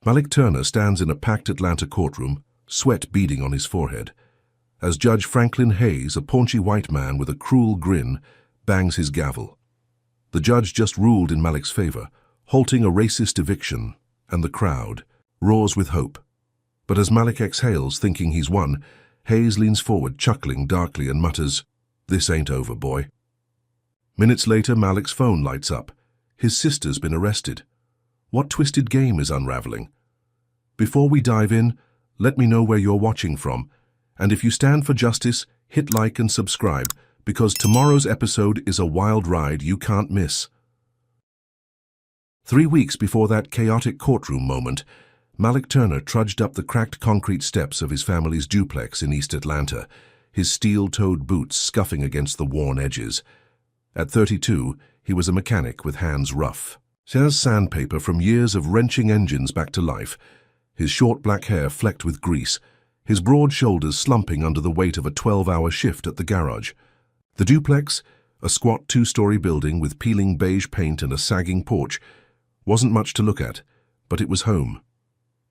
Malik Turner stands in a packed Atlanta courtroom, sweat beading on his forehead, as Judge Franklin Hayes, a paunchy white man with a cruel grin, bangs his gavel. The judge just ruled in Malik's favor, halting a racist eviction, and the crowd roars with hope. But as Malik exhales, thinking he's won, Hayes leans forward, chuckling darkly, and mutters, "This ain't over, boy." Minutes later, Malik's phone lights up. His sister's been arrested. What twisted game is unraveling? Before we dive in, let me know where you're watching from. And if you stand for justice, hit like and subscribe, because tomorrow's episode is a wild ride you can't miss. 3 weeks before that chaotic courtroom moment, Malik Turner trudged up the cracked concrete steps of his family's duplex in East Atlanta, his steel-toed boots scuffing against the worn edges. At 32, he was a mechanic with hands rough as sandpaper from years of wrenching engines back to life, his short black hair flecked with grease, his broad shoulders slumping under the weight of a 12-hour shift at the garage. The duplex, a squat 2-story building with peeling beige paint and a sagging porch, wasn't much to look at, but it was home.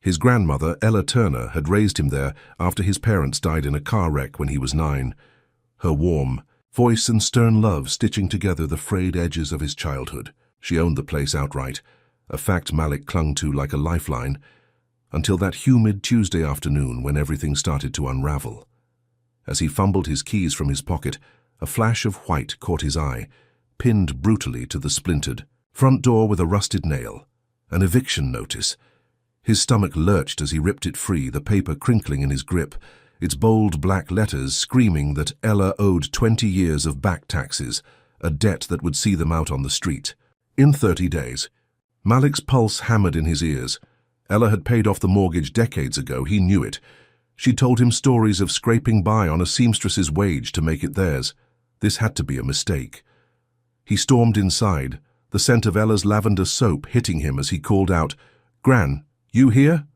His grandmother, Ella Turner, had raised him there after his parents died in a car wreck when he was 9. Her warm voice and stern love stitching together the frayed edges of his childhood. She owned the place outright, a fact Malik clung to like a lifeline, until that humid Tuesday afternoon when everything started to unravel. As he fumbled his keys from his pocket, a flash of white caught his eye, pinned brutally to the splintered front door with a rusted nail. An eviction notice. His stomach lurched as he ripped it free, the paper crinkling in his grip, its bold black letters screaming that Ella owed 20 years of back taxes, a debt that would see them out on the street. In 30 days. Malik's pulse hammered in his ears. Ella had paid off the mortgage decades ago, he knew it. She'd told him stories of scraping by on a seamstress's wage to make it theirs. This had to be a mistake. He stormed inside, the scent of Ella's lavender soap hitting him as he called out, "Gran, you here?"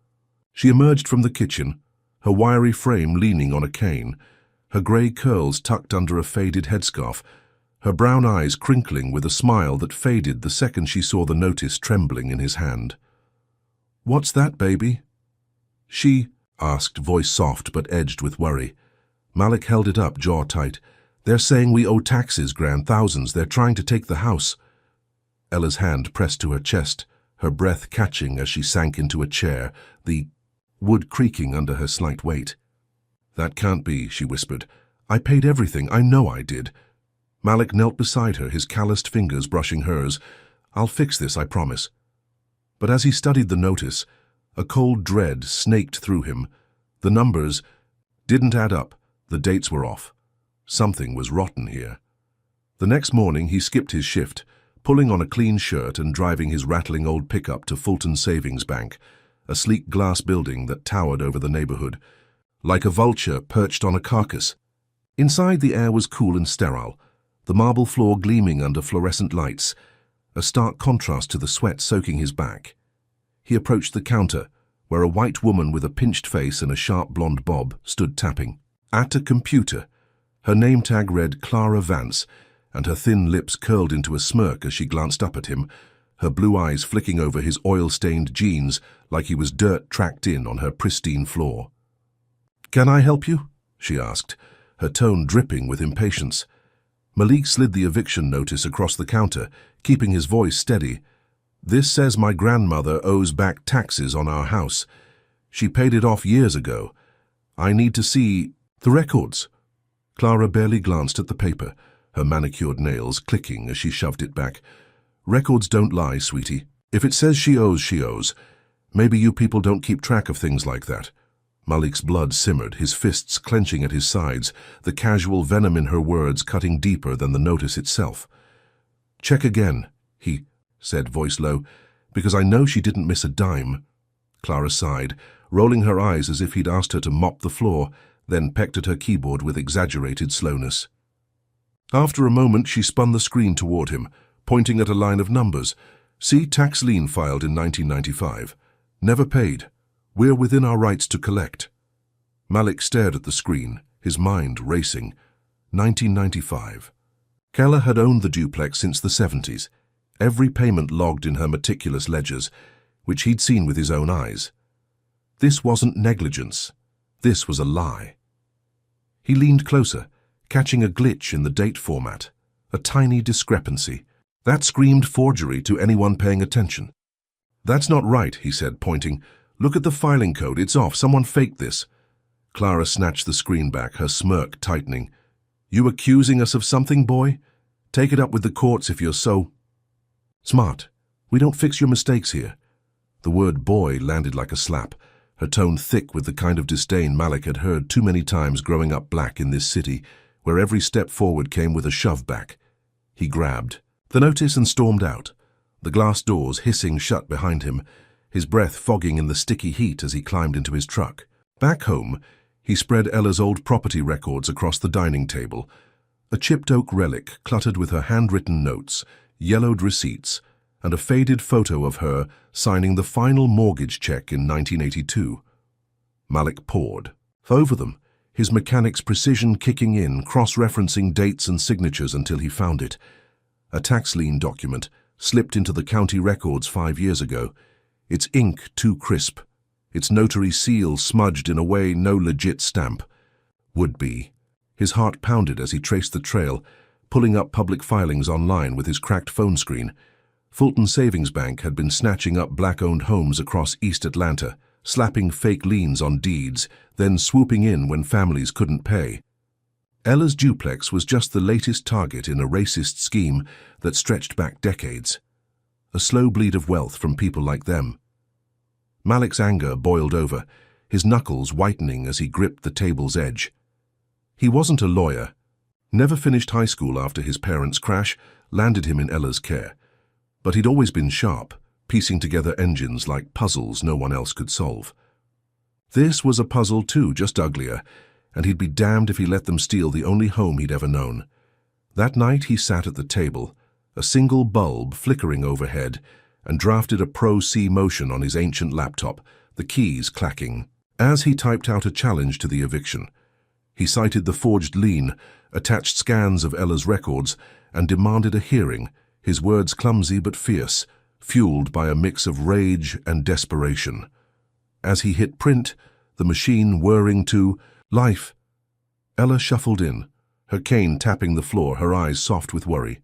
She emerged from the kitchen, her wiry frame leaning on a cane, her grey curls tucked under a faded headscarf, her brown eyes crinkling with a smile that faded the second she saw the notice trembling in his hand. "What's that, baby?" She asked, voice soft but edged with worry. Malik held it up, jaw tight. "They're saying we owe taxes, Gran, thousands. They're trying to take the house." Ella's hand pressed to her chest, her breath catching as she sank into a chair, the wood creaking under her slight weight. "That can't be," she whispered. "I paid everything. I know I did." Malik knelt beside her, his calloused fingers brushing hers. "I'll fix this, I promise." But as he studied the notice, a cold dread snaked through him. The numbers didn't add up. The dates were off. Something was rotten here. The next morning he skipped his shift, pulling on a clean shirt and driving his rattling old pickup to Fulton Savings Bank, a sleek glass building that towered over the neighborhood, like a vulture perched on a carcass. Inside, the air was cool and sterile, the marble floor gleaming under fluorescent lights, a stark contrast to the sweat soaking his back. He approached the counter, where a white woman with a pinched face and a sharp blonde bob stood tapping. At a computer, her name tag read Clara Vance, and her thin lips curled into a smirk as she glanced up at him, her blue eyes flicking over his oil-stained jeans like he was dirt tracked in on her pristine floor. "Can I help you?" she asked, her tone dripping with impatience. Malik slid the eviction notice across the counter, keeping his voice steady. "This says my grandmother owes back taxes on our house. She paid it off years ago. I need to see the records." Clara barely glanced at the paper, her manicured nails clicking as she shoved it back. "Records don't lie, sweetie. If it says she owes, she owes. Maybe you people don't keep track of things like that." Malik's blood simmered, his fists clenching at his sides, the casual venom in her words cutting deeper than the notice itself. "Check again," he said, voice low, "because I know she didn't miss a dime." Clara sighed, rolling her eyes as if he'd asked her to mop the floor, then pecked at her keyboard with exaggerated slowness. After a moment, she spun the screen toward him, pointing at a line of numbers. "See, tax lien filed in 1995. Never paid. We're within our rights to collect." Malik stared at the screen, his mind racing. 1995. Keller had owned the duplex since the 70s, every payment logged in her meticulous ledgers. which he'd seen with his own eyes. This wasn't negligence. This was a lie. He leaned closer, catching a glitch in the date format, a tiny discrepancy. That screamed forgery to anyone paying attention. "That's not right," he said, pointing. "Look at the filing code. It's off. Someone faked this." Clara snatched the screen back, her smirk tightening. "You accusing us of something, boy? Take it up with the courts if you're so smart. We don't fix your mistakes here." The word boy landed like a slap, her tone thick with the kind of disdain Malik had heard too many times growing up black in this city, where every step forward came with a shove back. He grabbed the notice and stormed out, the glass doors hissing shut behind him, his breath fogging in the sticky heat as he climbed into his truck. Back home, he spread Ella's old property records across the dining table, a chipped oak relic cluttered with her handwritten notes, yellowed receipts, and a faded photo of her signing the final mortgage check in 1982. Malik pored over them, his mechanic's precision kicking in, cross-referencing dates and signatures until he found it. A tax lien document, slipped into the county records 5 years ago, its ink too crisp, its notary seal smudged in a way no legit stamp would be. His heart pounded as he traced the trail, pulling up public filings online with his cracked phone screen. Fulton Savings Bank had been snatching up black-owned homes across East Atlanta, slapping fake liens on deeds, then swooping in when families couldn't pay. Ella's duplex was just the latest target in a racist scheme that stretched back decades. A slow bleed of wealth from people like them. Malik's anger boiled over, his knuckles whitening as he gripped the table's edge. He wasn't a lawyer. Never finished high school after his parents' crash landed him in Ella's care. But he'd always been sharp, piecing together engines like puzzles no one else could solve. This was a puzzle too, just uglier, and he'd be damned if he let them steal the only home he'd ever known. That night he sat at the table, a single bulb flickering overhead, and drafted a Pro-C motion on his ancient laptop, the keys clacking. As he typed out a challenge to the eviction, he cited the forged lien, attached scans of Ella's records, and demanded a hearing, his words clumsy but fierce, fueled by a mix of rage and desperation. As he hit print, the machine whirring to life, Ella shuffled in, her cane tapping the floor, her eyes soft with worry.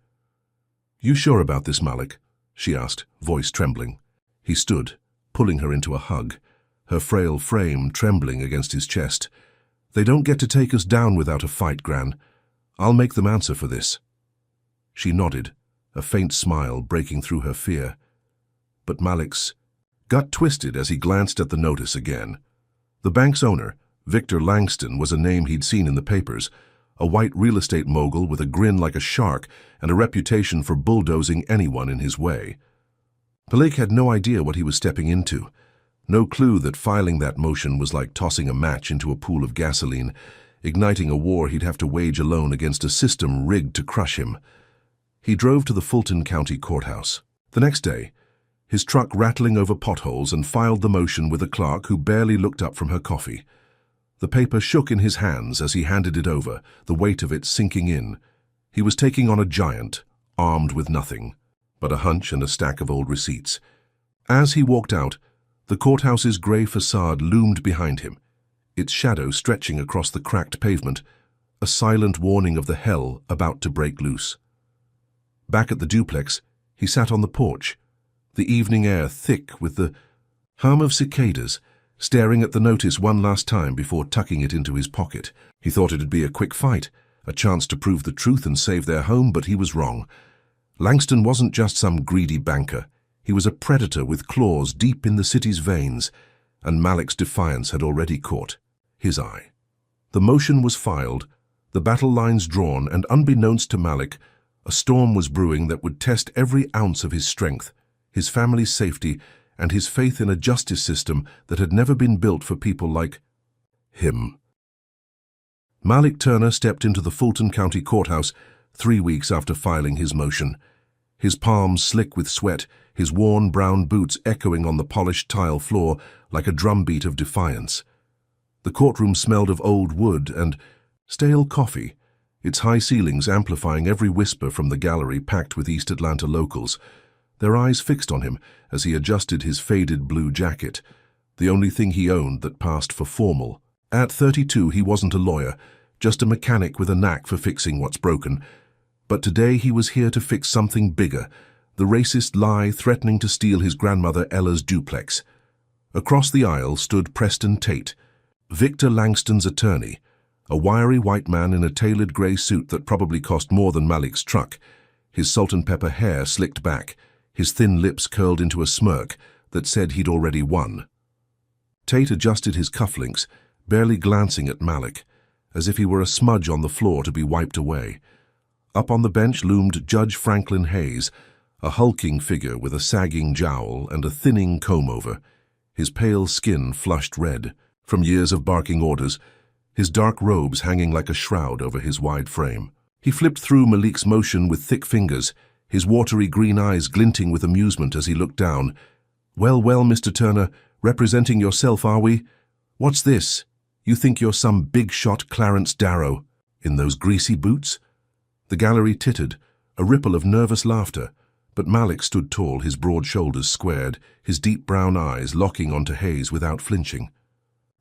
"You sure about this, Malik?" she asked, voice trembling. He stood, pulling her into a hug, her frail frame trembling against his chest. "They don't get to take us down without a fight, Gran. I'll make them answer for this." She nodded, a faint smile breaking through her fear. But Malik's gut twisted as he glanced at the notice again. The bank's owner, Victor Langston, was a name he'd seen in the papers, a white real estate mogul with a grin like a shark and a reputation for bulldozing anyone in his way. Malik had no idea what he was stepping into, no clue that filing that motion was like tossing a match into a pool of gasoline, igniting a war he'd have to wage alone against a system rigged to crush him. He drove to the Fulton County Courthouse. The next day, his truck rattling over potholes, and filed the motion with a clerk who barely looked up from her coffee. The paper shook in his hands as he handed it over, the weight of it sinking in. He was taking on a giant, armed with nothing but a hunch and a stack of old receipts. As he walked out, the courthouse's grey facade loomed behind him, its shadow stretching across the cracked pavement, a silent warning of the hell about to break loose. Back at the duplex, he sat on the porch, the evening air thick with the hum of cicadas, staring at the notice one last time before tucking it into his pocket. He thought it'd be a quick fight, a chance to prove the truth and save their home, but he was wrong. Langston wasn't just some greedy banker. He was a predator with claws deep in the city's veins, and Malik's defiance had already caught his eye. The motion was filed, the battle lines drawn, and unbeknownst to Malik, a storm was brewing that would test every ounce of his strength, his family's safety, and his faith in a justice system that had never been built for people like him. Malik Turner stepped into the Fulton County Courthouse 3 weeks after filing his motion, his palms slick with sweat, his worn brown boots echoing on the polished tile floor like a drumbeat of defiance. The courtroom smelled of old wood and stale coffee, its high ceilings amplifying every whisper from the gallery packed with East Atlanta locals. their eyes fixed on him as he adjusted his faded blue jacket, the only thing he owned that passed for formal. At 32, he wasn't a lawyer, just a mechanic with a knack for fixing what's broken. But today he was here to fix something bigger, the racist lie threatening to steal his grandmother Ella's duplex. Across the aisle stood Preston Tate, Victor Langston's attorney, a wiry white man in a tailored grey suit that probably cost more than Malik's truck, his salt and pepper hair slicked back, his thin lips curled into a smirk that said he'd already won. Tate adjusted his cufflinks, barely glancing at Malik, as if he were a smudge on the floor to be wiped away. Up on the bench loomed Judge Franklin Hayes, a hulking figure with a sagging jowl and a thinning comb-over, his pale skin flushed red from years of barking orders, his dark robes hanging like a shroud over his wide frame. He flipped through Malik's motion with thick fingers, his watery green eyes glinting with amusement as he looked down. "Well, well, Mr. Turner, representing yourself, are we? What's this? You think you're some big-shot Clarence Darrow, in those greasy boots?" The gallery tittered, a ripple of nervous laughter, but Malik stood tall, his broad shoulders squared, his deep brown eyes locking onto Hayes without flinching.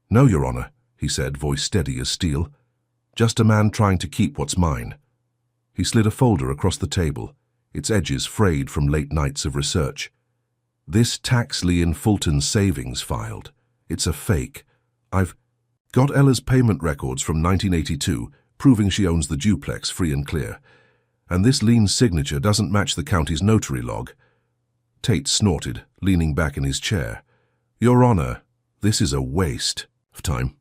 "No, Your Honor," he said, voice steady as steel. "Just a man trying to keep what's mine." He slid a folder across the table, its edges frayed from late nights of research. "This tax Lee in Fulton's savings filed. It's a fake. I've got Ella's payment records from 1982, proving she owns the duplex free and clear. And this lien's signature doesn't match the county's notary log." Tate snorted, leaning back in his chair. "Your Honor, this is a waste of time.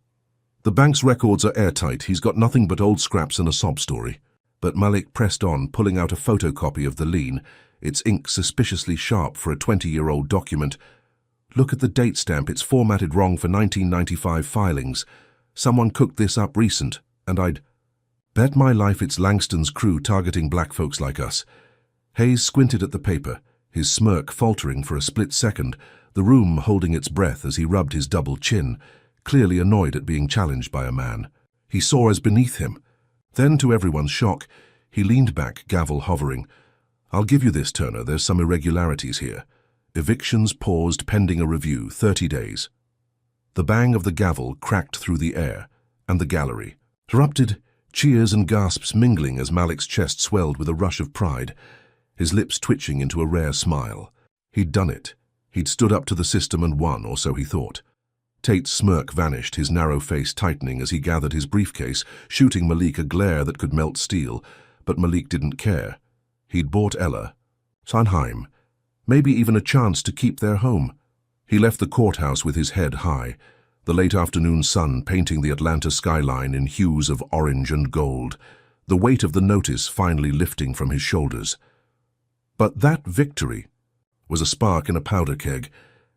The bank's records are airtight. He's got nothing but old scraps and a sob story." But Malik pressed on, pulling out a photocopy of the lien, its ink suspiciously sharp for a 20-year-old document. "Look at the date stamp. It's formatted wrong for 1995 filings. Someone cooked this up recent, and I'd bet my life it's Langston's crew targeting black folks like us." Hayes squinted at the paper, his smirk faltering for a split second, the room holding its breath as he rubbed his double chin, clearly annoyed at being challenged by a man he saw as beneath him. Then, to everyone's shock, he leaned back, gavel hovering. "I'll give you this, Turner. There's some irregularities here. Evictions paused pending a review, 30 days. The bang of the gavel cracked through the air, and the gallery erupted, cheers and gasps mingling as Malik's chest swelled with a rush of pride, his lips twitching into a rare smile. He'd done it. He'd stood up to the system and won, or so he thought. Tate's smirk vanished, his narrow face tightening as he gathered his briefcase, shooting Malik a glare that could melt steel. But Malik didn't care. He'd bought Ella, Sanheim, maybe even a chance to keep their home. He left the courthouse with his head high, the late afternoon sun painting the Atlanta skyline in hues of orange and gold, the weight of the notice finally lifting from his shoulders. But that victory was a spark in a powder keg,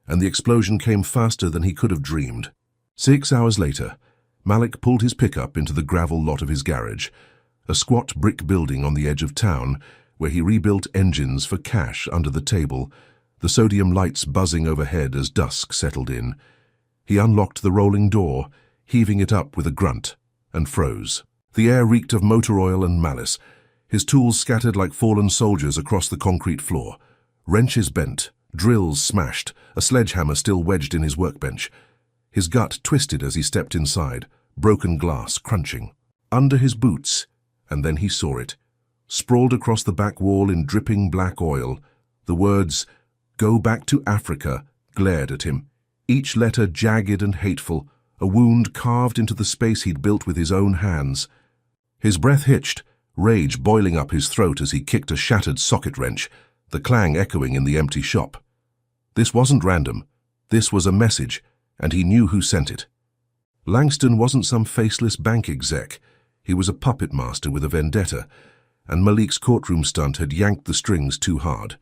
and the explosion came faster than he could have dreamed. 6 hours later, Malik pulled his pickup into the gravel lot of his garage, a squat brick building on the edge of town where he rebuilt engines for cash under the table, the sodium lights buzzing overhead as dusk settled in. He unlocked the rolling door, heaving it up with a grunt, and froze. The air reeked of motor oil and malice, his tools scattered like fallen soldiers across the concrete floor. Wrenches bent, drills smashed, a sledgehammer still wedged in his workbench. His gut twisted as he stepped inside, broken glass crunching. Under his boots, and then he saw it. Sprawled across the back wall in dripping black oil, the words, "Go back to Africa," glared at him, each letter jagged and hateful, a wound carved into the space he'd built with his own hands. His breath hitched, rage boiling up his throat as he kicked a shattered socket wrench, the clang echoing in the empty shop. This wasn't random. This was a message, and he knew who sent it. Langston wasn't some faceless bank exec. He was a puppet master with a vendetta, and Malik's courtroom stunt had yanked the strings too hard.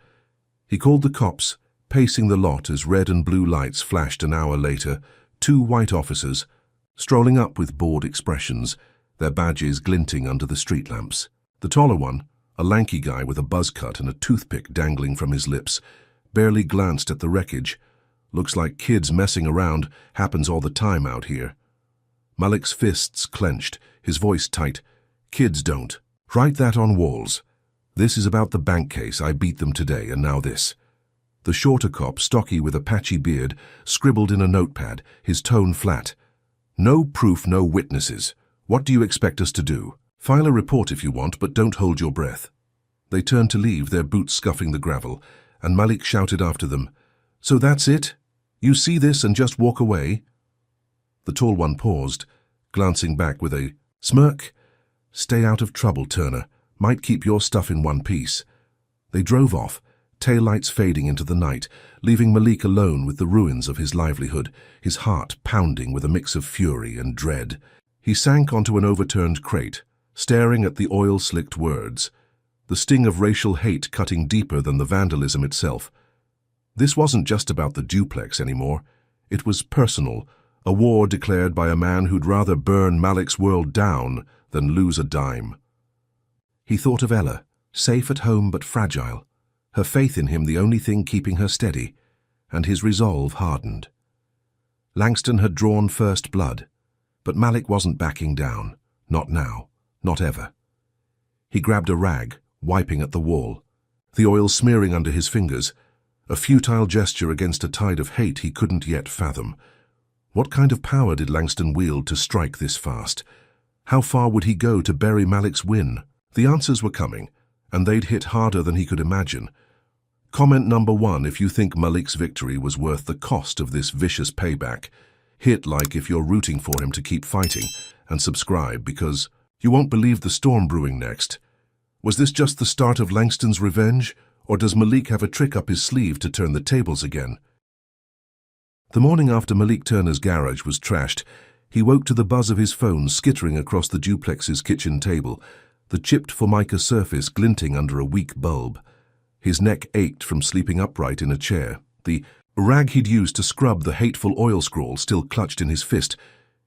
He called the cops, pacing the lot as red and blue lights flashed an hour later, 2 white officers, strolling up with bored expressions, their badges glinting under the street lamps. The taller one, a lanky guy with a buzz cut and a toothpick dangling from his lips, barely glanced at the wreckage. "Looks like kids messing around. Happens all the time out here." Malik's fists clenched, his voice tight. "Kids don't. Write that on walls. This is about the bank case. I beat them today, and now this." The shorter cop, stocky with a patchy beard, scribbled in a notepad, his tone flat. "No proof, no witnesses. What do you expect us to do? File a report if you want, but don't hold your breath." They turned to leave, their boots scuffing the gravel, and Malik shouted after them, "So that's it? You see this and just walk away?" The tall one paused, glancing back with a smirk. "Stay out of trouble, Turner. Might keep your stuff in one piece." They drove off, taillights fading into the night, leaving Malik alone with the ruins of his livelihood, his heart pounding with a mix of fury and dread. He sank onto an overturned crate, staring at the oil-slicked words, the sting of racial hate cutting deeper than the vandalism itself. This wasn't just about the duplex anymore. It was personal, a war declared by a man who'd rather burn Malik's world down than lose a dime. He thought of Ella, safe at home but fragile, her faith in him the only thing keeping her steady, and his resolve hardened. Langston had drawn first blood, but Malik wasn't backing down. Not now, not ever. He grabbed a rag, wiping at the wall, the oil smearing under his fingers, a futile gesture against a tide of hate he couldn't yet fathom. What kind of power did Langston wield to strike this fast? How far would he go to bury Malik's win? The answers were coming, and they'd hit harder than he could imagine. Comment number 1 if you think Malik's victory was worth the cost of this vicious payback. Hit like if you're rooting for him to keep fighting, and subscribe because you won't believe the storm brewing next. Was this just the start of Langston's revenge, or does Malik have a trick up his sleeve to turn the tables again? The morning after Malik Turner's garage was trashed, he woke to the buzz of his phone skittering across the duplex's kitchen table, the chipped formica surface glinting under a weak bulb. His neck ached from sleeping upright in a chair, the rag he'd used to scrub the hateful oil scrawl still clutched in his fist,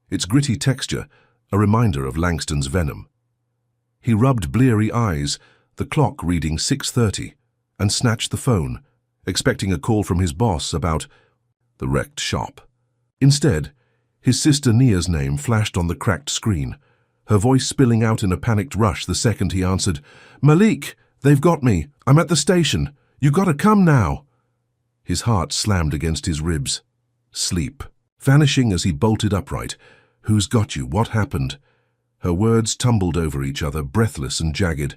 its gritty texture a reminder of Langston's venom. He rubbed bleary eyes, the clock reading 6:30, and snatched the phone, expecting a call from his boss about the wrecked shop. Instead, his sister Nia's name flashed on the cracked screen, her voice spilling out in a panicked rush the second he answered. "Malik, they've got me. I'm at the station. You gotta come now." His heart slammed against his ribs. Sleep, vanishing as he bolted upright. "Who's got you? What happened?" Her words tumbled over each other, breathless and jagged.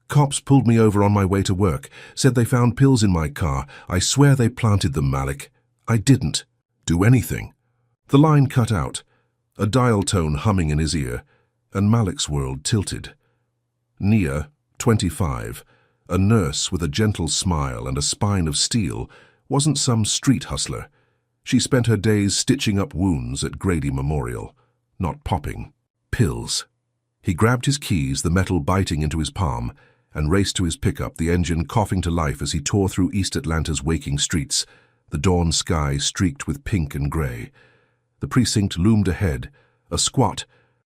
"Cops pulled me over on my way to work, said they found pills in my car. I swear they planted them, Malik. I didn't do anything." The line cut out, a dial tone humming in his ear, and Malik's world tilted. Nia, 25, a nurse with a gentle smile and a spine of steel, wasn't some street hustler. She spent her days stitching up wounds at Grady Memorial, not popping pills. He grabbed his keys, the metal biting into his palm, and raced to his pickup, the engine coughing to life as he tore through East Atlanta's waking streets, the dawn sky streaked with pink and gray. The precinct loomed ahead, a squat,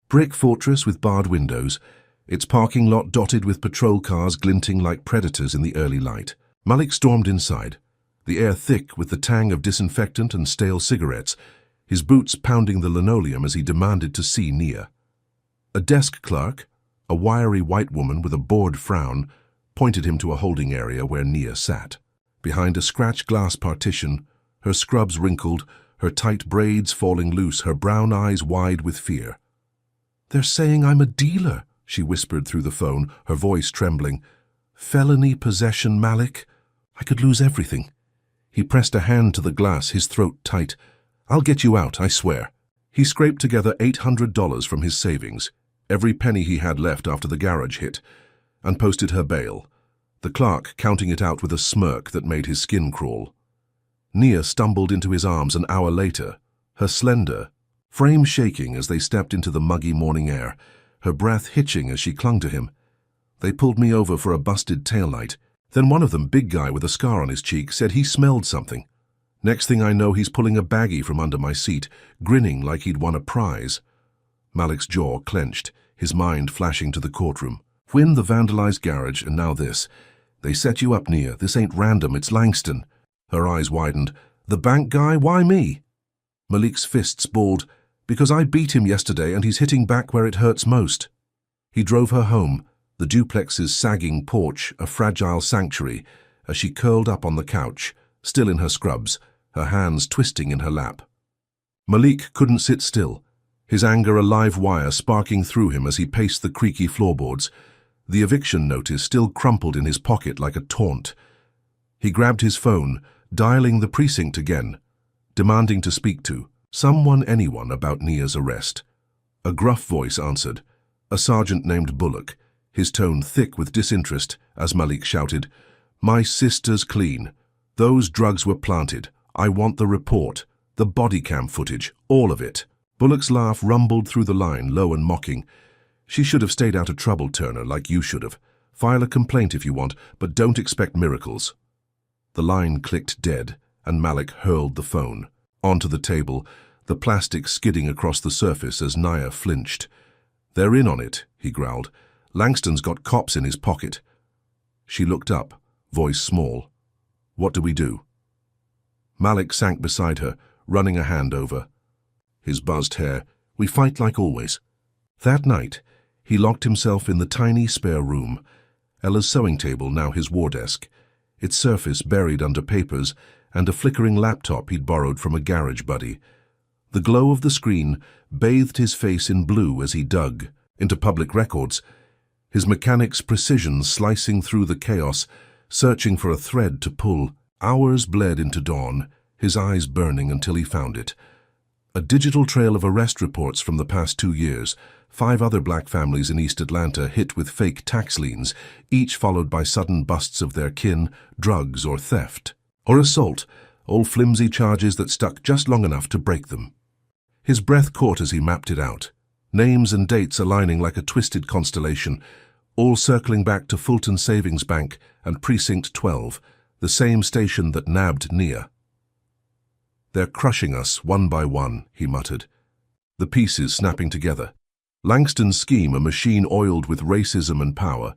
brick fortress with barred windows, its parking lot dotted with patrol cars glinting like predators in the early light. Malik stormed inside, the air thick with the tang of disinfectant and stale cigarettes, his boots pounding the linoleum as he demanded to see Nia. A desk clerk, a wiry white woman with a bored frown, pointed him to a holding area where Nia sat. Behind a scratched glass partition, her scrubs wrinkled, her tight braids falling loose, her brown eyes wide with fear. "They're saying I'm a dealer," she whispered through the phone, her voice trembling. "Felony possession, Malik. I could lose everything." He pressed a hand to the glass, his throat tight. "I'll get you out, I swear." He scraped together $800 from his savings, every penny he had left after the garage hit, and posted her bail, the clerk counting it out with a smirk that made his skin crawl. Nia stumbled into his arms an hour later, her slender frame shaking as they stepped into the muggy morning air, her breath hitching as she clung to him. "They pulled me over for a busted taillight. Then one of them, big guy with a scar on his cheek, said he smelled something. Next thing I know, he's pulling a baggie from under my seat, grinning like he'd won a prize." Malik's jaw clenched, his mind flashing to the courtroom. When the vandalized garage, and now this. "They set you up, Nia. This ain't random, it's Langston." Her eyes widened. "The bank guy? Why me?" Malik's fists balled. "Because I beat him yesterday and he's hitting back where it hurts most." He drove her home, the duplex's sagging porch a fragile sanctuary, as she curled up on the couch, still in her scrubs, her hands twisting in her lap. Malik couldn't sit still, his anger a live wire sparking through him as he paced the creaky floorboards, the eviction notice still crumpled in his pocket like a taunt. He grabbed his phone, dialing the precinct again, demanding to speak to anyone about Nia's arrest. A gruff voice answered, a sergeant named Bullock, his tone thick with disinterest as Malik shouted, "My sister's clean. Those drugs were planted. I want the report, the body cam footage, all of it." Bullock's laugh rumbled through the line, low and mocking. "She should have stayed out of trouble, Turner, like you should have. File a complaint if you want, but don't expect miracles." The line clicked dead, and Malik hurled the phone onto the table, the plastic skidding across the surface as Nia flinched. "They're in on it," he growled. "Langston's got cops in his pocket." She looked up, voice small. "What do we do?" Malik sank beside her, running a hand over his buzzed hair. "We fight like always." That night, he locked himself in the tiny spare room, Ella's sewing table now his war desk, its surface buried under papers and a flickering laptop he'd borrowed from a garage buddy. The glow of the screen bathed his face in blue as he dug into public records, his mechanic's precision slicing through the chaos, searching for a thread to pull. Hours bled into dawn, his eyes burning until he found it. A digital trail of arrest reports from the past 2 years, 5 other black families in East Atlanta hit with fake tax liens, each followed by sudden busts of their kin, drugs or theft, or assault, all flimsy charges that stuck just long enough to break them. His breath caught as he mapped it out, names and dates aligning like a twisted constellation, all circling back to Fulton Savings Bank and Precinct 12, the same station that nabbed Nia. "They're crushing us one by one," he muttered, the pieces snapping together. Langston's scheme, a machine oiled with racism and power,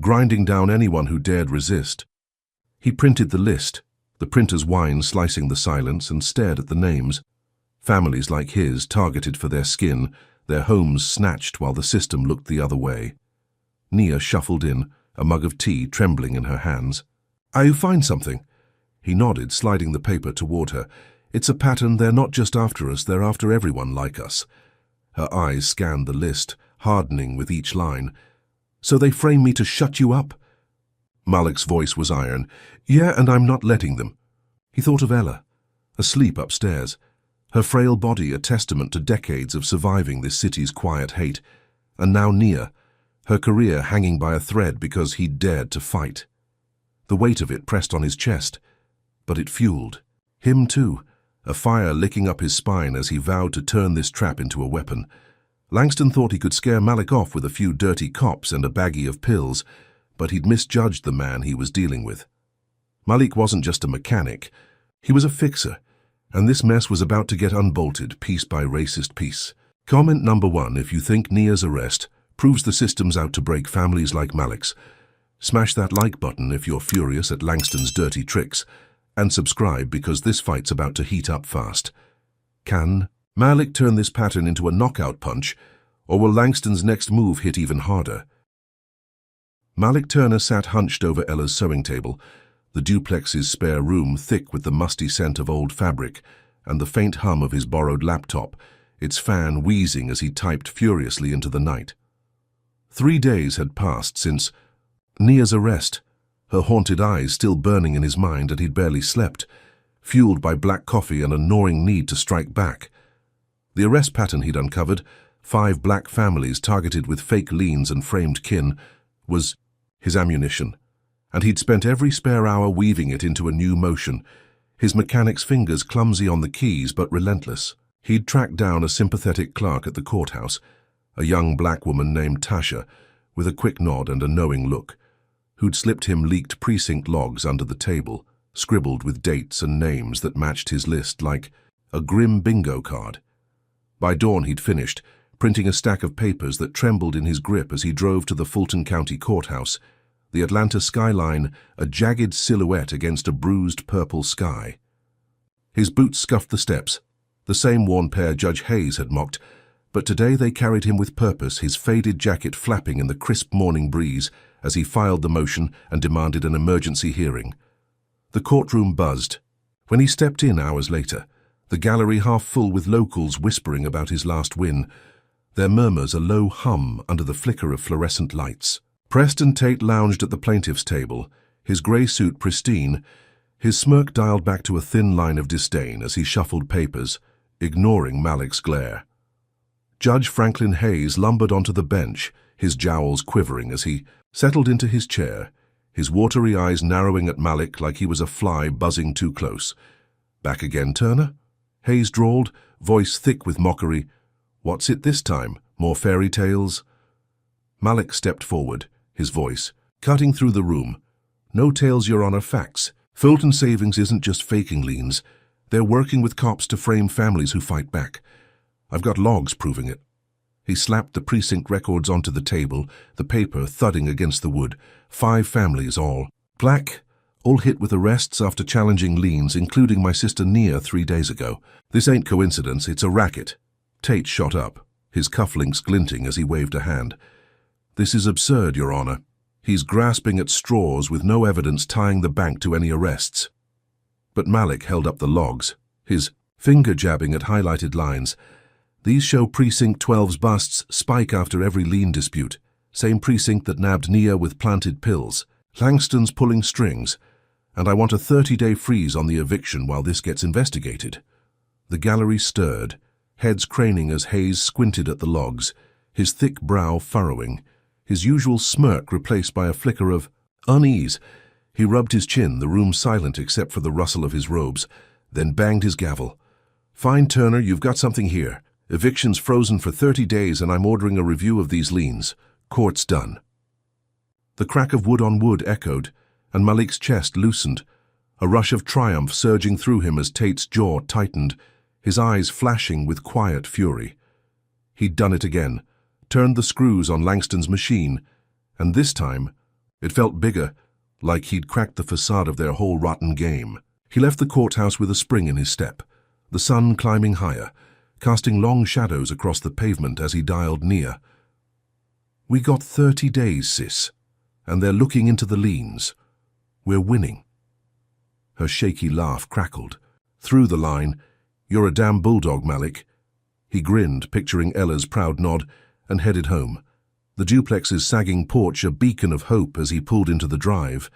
grinding down anyone who dared resist. He printed the list, the printer's whine slicing the silence, and stared at the names. Families like his targeted for their skin, their homes snatched while the system looked the other way. Nia shuffled in, a mug of tea trembling in her hands. "You find something?" He nodded, sliding the paper toward her. "It's a pattern. They're not just after us, they're after everyone like us." Her eyes scanned the list, hardening with each line. "So they frame me to shut you up?" Malik's voice was iron. "Yeah, and I'm not letting them." He thought of Ella, asleep upstairs, her frail body a testament to decades of surviving this city's quiet hate, and now Nia, her career hanging by a thread because he'd dared to fight. The weight of it pressed on his chest, but it fueled him too, a fire licking up his spine as he vowed to turn this trap into a weapon. Langston thought he could scare Malik off with a few dirty cops and a baggie of pills, but he'd misjudged the man he was dealing with. Malik wasn't just a mechanic, he was a fixer, and this mess was about to get unbolted piece by racist piece. Comment number 1 if you think Nia's arrest proves the system's out to break families like Malik's. Smash that like button if you're furious at Langston's dirty tricks, and subscribe because this fight's about to heat up fast. Can Malik turn this pattern into a knockout punch, or will Langston's next move hit even harder? Malik Turner sat hunched over Ella's sewing table, the duplex's spare room thick with the musty scent of old fabric and the faint hum of his borrowed laptop, its fan wheezing as he typed furiously into the night. 3 days had passed since Nia's arrest, her haunted eyes still burning in his mind, and he'd barely slept, fueled by black coffee and a gnawing need to strike back. The arrest pattern he'd uncovered, 5 black families targeted with fake liens and framed kin, was his ammunition, and he'd spent every spare hour weaving it into a new motion, his mechanic's fingers clumsy on the keys but relentless. He'd tracked down a sympathetic clerk at the courthouse, a young black woman named Tasha, with a quick nod and a knowing look, who'd slipped him leaked precinct logs under the table, scribbled with dates and names that matched his list like a grim bingo card. By dawn he'd finished, printing a stack of papers that trembled in his grip as he drove to the Fulton County Courthouse, the Atlanta skyline a jagged silhouette against a bruised purple sky. His boots scuffed the steps, the same worn pair Judge Hayes had mocked, but today they carried him with purpose, his faded jacket flapping in the crisp morning breeze as he filed the motion and demanded an emergency hearing. The courtroom buzzed. When he stepped in hours later, the gallery half full with locals whispering about his last win, their murmurs a low hum under the flicker of fluorescent lights. Preston Tate lounged at the plaintiff's table, his grey suit pristine, his smirk dialed back to a thin line of disdain as he shuffled papers, ignoring Malik's glare. Judge Franklin Hayes lumbered onto the bench, his jowls quivering as he settled into his chair, his watery eyes narrowing at Malik like he was a fly buzzing too close. "Back again, Turner?" Hayes drawled, voice thick with mockery. "What's it this time? More fairy tales?" Malik stepped forward, his voice cutting through the room. "No tales, Your Honor, facts. Fulton Savings isn't just faking liens. They're working with cops to frame families who fight back. I've got logs proving it." He slapped the precinct records onto the table, the paper thudding against the wood. 5 families, all black, all hit with arrests after challenging liens, including my sister Nia 3 days ago. This ain't coincidence, it's a racket. Tate shot up, his cufflinks glinting as he waved a hand. "This is absurd, Your Honor. He's grasping at straws with no evidence tying the bank to any arrests." But Malik held up the logs, his finger jabbing at highlighted lines. "These show Precinct 12's busts spike after every lien dispute. Same precinct that nabbed Nia with planted pills. Langston's pulling strings. And I want a 30-day freeze on the eviction while this gets investigated." The gallery stirred, heads craning as Hayes squinted at the logs, his thick brow furrowing, his usual smirk replaced by a flicker of unease. He rubbed his chin, the room silent except for the rustle of his robes, then banged his gavel. "Fine, Turner, you've got something here. Eviction's frozen for 30 days and I'm ordering a review of these liens. Court's done." The crack of wood on wood echoed, and Malik's chest loosened, a rush of triumph surging through him as Tate's jaw tightened, his eyes flashing with quiet fury. He'd done it again, turned the screws on Langston's machine, and this time it felt bigger, like he'd cracked the facade of their whole rotten game. He left the courthouse with a spring in his step, the sun climbing higher, casting long shadows across the pavement as he dialed Nia. "We got 30 days, sis, and they're looking into the liens. We're winning." Her shaky laugh crackled. Through the line, "You're a damn bulldog, Malik." He grinned, picturing Ella's proud nod, and headed home, the duplex's sagging porch a beacon of hope as he pulled into the drive.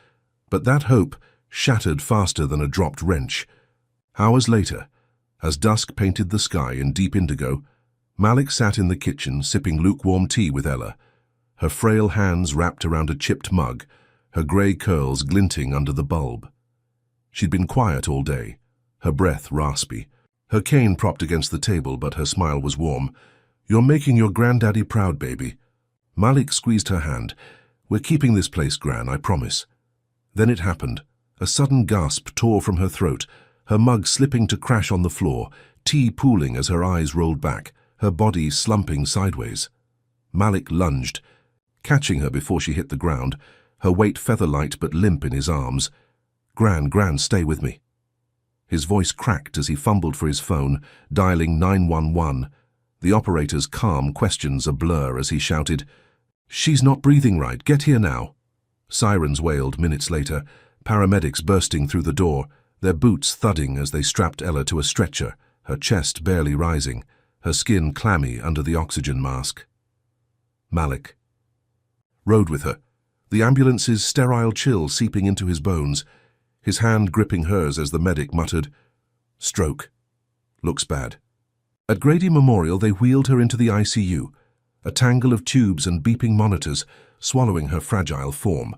But that hope shattered faster than a dropped wrench. Hours later, as dusk painted the sky in deep indigo, Malik sat in the kitchen sipping lukewarm tea with Ella, her frail hands wrapped around a chipped mug, her grey curls glinting under the bulb. She'd been quiet all day, her breath raspy, her cane propped against the table, but her smile was warm. "You're making your granddaddy proud, baby." Malik squeezed her hand. "We're keeping this place, Gran, I promise." Then it happened. A sudden gasp tore from her throat, her mug slipping to crash on the floor, tea pooling as her eyes rolled back, her body slumping sideways. Malik lunged, catching her before she hit the ground, her weight feather-light but limp in his arms. Gran, stay with me." His voice cracked as he fumbled for his phone, dialing 911, the operator's calm questions a blur as he shouted, "She's not breathing right, get here now." Sirens wailed minutes later, paramedics bursting through the door, their boots thudding as they strapped Ella to a stretcher, her chest barely rising, her skin clammy under the oxygen mask. Malik rode with her, the ambulance's sterile chill seeping into his bones, his hand gripping hers as the medic muttered, "Stroke. Looks bad." At Grady Memorial they wheeled her into the ICU, a tangle of tubes and beeping monitors swallowing her fragile form,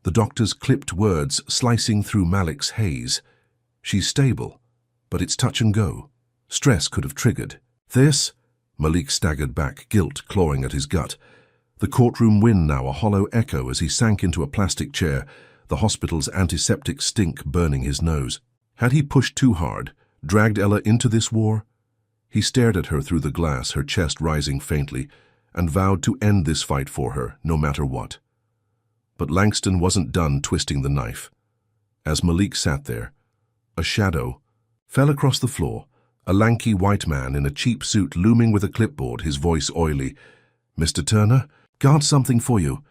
the doctor's clipped words slicing through Malik's haze. "She's stable, but it's touch and go. Stress could have triggered this." Malik staggered back, guilt clawing at his gut. The courtroom wind now a hollow echo as he sank into a plastic chair, the hospital's antiseptic stink burning his nose. Had he pushed too hard, dragged Ella into this war? He stared at her through the glass, her chest rising faintly, and vowed to end this fight for her, no matter what. But Langston wasn't done twisting the knife. As Malik sat there, a shadow fell across the floor, a lanky white man in a cheap suit looming with a clipboard, his voice oily. "Mr. Turner, got something for you."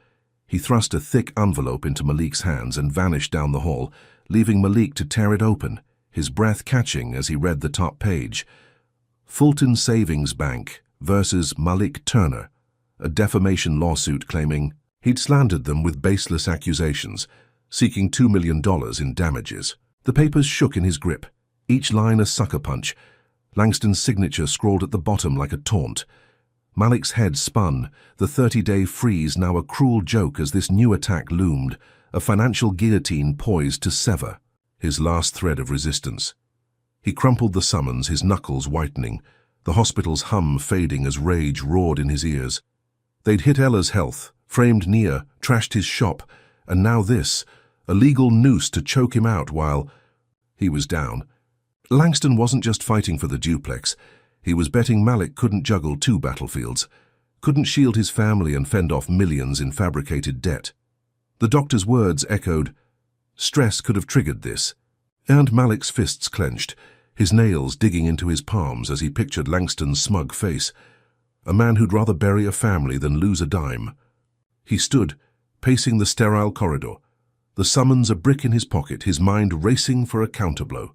He thrust a thick envelope into Malik's hands and vanished down the hall, leaving Malik to tear it open, his breath catching as he read the top page. Fulton Savings Bank versus Malik Turner, a defamation lawsuit claiming he'd slandered them with baseless accusations, seeking $2 million in damages. The papers shook in his grip, each line a sucker punch, Langston's signature scrawled at the bottom like a taunt. Malik's head spun, the 30-day freeze now a cruel joke as this new attack loomed, a financial guillotine poised to sever his last thread of resistance. He crumpled the summons, his knuckles whitening, the hospital's hum fading as rage roared in his ears. They'd hit Ella's health, framed Nia, trashed his shop, and now this, a legal noose to choke him out while he was down. Langston wasn't just fighting for the duplex. He was betting Malik couldn't juggle two battlefields, couldn't shield his family and fend off millions in fabricated debt. The doctor's words echoed. Stress could have triggered this. And Malik's fists clenched, his nails digging into his palms as he pictured Langston's smug face, a man who'd rather bury a family than lose a dime. He stood, pacing the sterile corridor, the summons a brick in his pocket, his mind racing for a counterblow.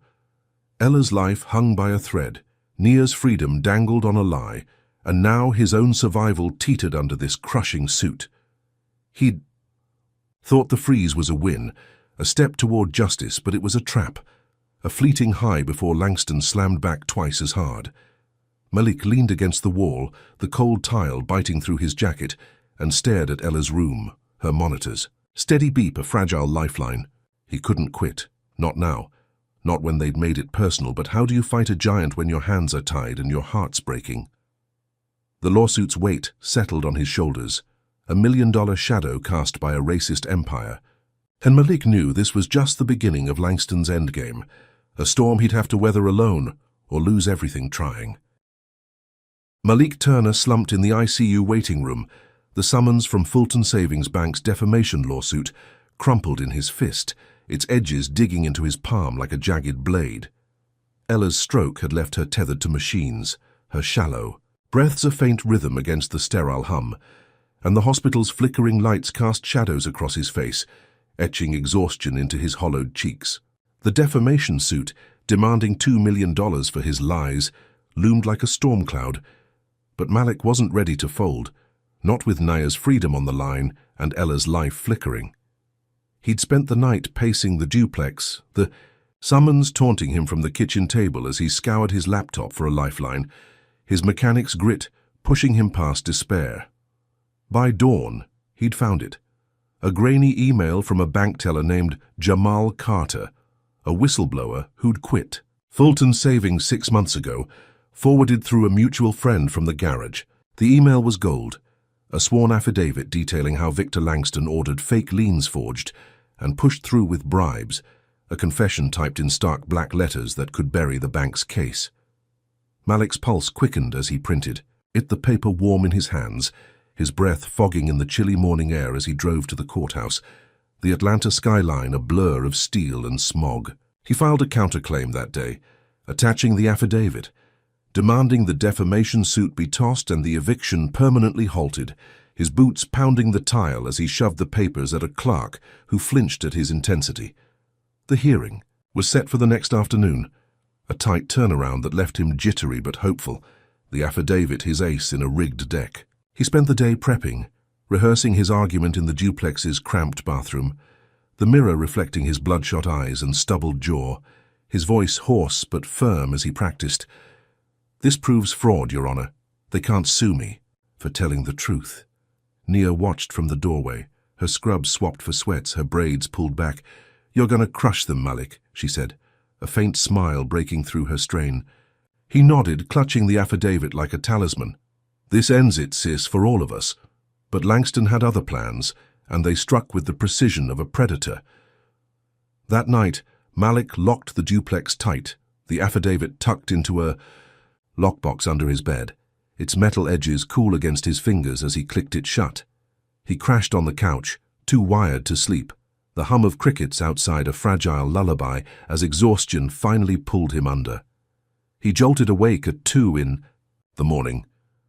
Ella's life hung by a thread, Nia's freedom dangled on a lie, and now his own survival teetered under this crushing suit. He'd thought the freeze was a win, a step toward justice, but it was a trap, a fleeting high before Langston slammed back twice as hard. Malik leaned against the wall, the cold tile biting through his jacket, and stared at Ella's room, her monitors. Steady beep, a fragile lifeline. He couldn't quit. Not now. Not when they'd made it personal, but how do you fight a giant when your hands are tied and your heart's breaking? The lawsuit's weight settled on his shoulders, a $1 million shadow cast by a racist empire. And Malik knew this was just the beginning of Langston's endgame, a storm he'd have to weather alone or lose everything trying. Malik Turner slumped in the ICU waiting room, the summons from Fulton Savings Bank's defamation lawsuit crumpled in his fist, its edges digging into his palm like a jagged blade. Ella's stroke had left her tethered to machines, her shallow, breaths a faint rhythm against the sterile hum, and the hospital's flickering lights cast shadows across his face, etching exhaustion into his hollowed cheeks. The defamation suit, demanding $2 million for his lies, loomed like a storm cloud, but Malik wasn't ready to fold, not with Nia's freedom on the line and Ella's life flickering. He'd spent the night pacing the duplex, the summons taunting him from the kitchen table as he scoured his laptop for a lifeline, his mechanic's grit pushing him past despair. By dawn, he'd found it. A grainy email from a bank teller named Jamal Carter, a whistleblower who'd quit Fulton Savings 6 months ago, forwarded through a mutual friend from the garage. The email was gold, a sworn affidavit detailing how Victor Langston ordered fake liens forged and pushed through with bribes, a confession typed in stark black letters that could bury the bank's case. Malik's pulse quickened as he printed, the paper warm in his hands, his breath fogging in the chilly morning air as he drove to the courthouse, the Atlanta skyline a blur of steel and smog. He filed a counterclaim that day, attaching the affidavit, demanding the defamation suit be tossed and the eviction permanently halted, his boots pounding the tile as he shoved the papers at a clerk who flinched at his intensity. The hearing was set for the next afternoon, a tight turnaround that left him jittery but hopeful, the affidavit his ace in a rigged deck. He spent the day prepping, rehearsing his argument in the duplex's cramped bathroom, the mirror reflecting his bloodshot eyes and stubbled jaw, his voice hoarse but firm as he practiced. "This proves fraud, Your Honor. They can't sue me for telling the truth." Nia watched from the doorway, her scrubs swapped for sweats, her braids pulled back. "You're gonna crush them, Malik," she said, a faint smile breaking through her strain. He nodded, clutching the affidavit like a talisman. "This ends it, sis, for all of us." But Langston had other plans, and they struck with the precision of a predator. That night, Malik locked the duplex tight, the affidavit tucked into a lockbox under his bed, its metal edges cool against his fingers as he clicked it shut. He crashed on the couch, too wired to sleep, the hum of crickets outside a fragile lullaby as exhaustion finally pulled him under. He jolted awake at 2 in the morning,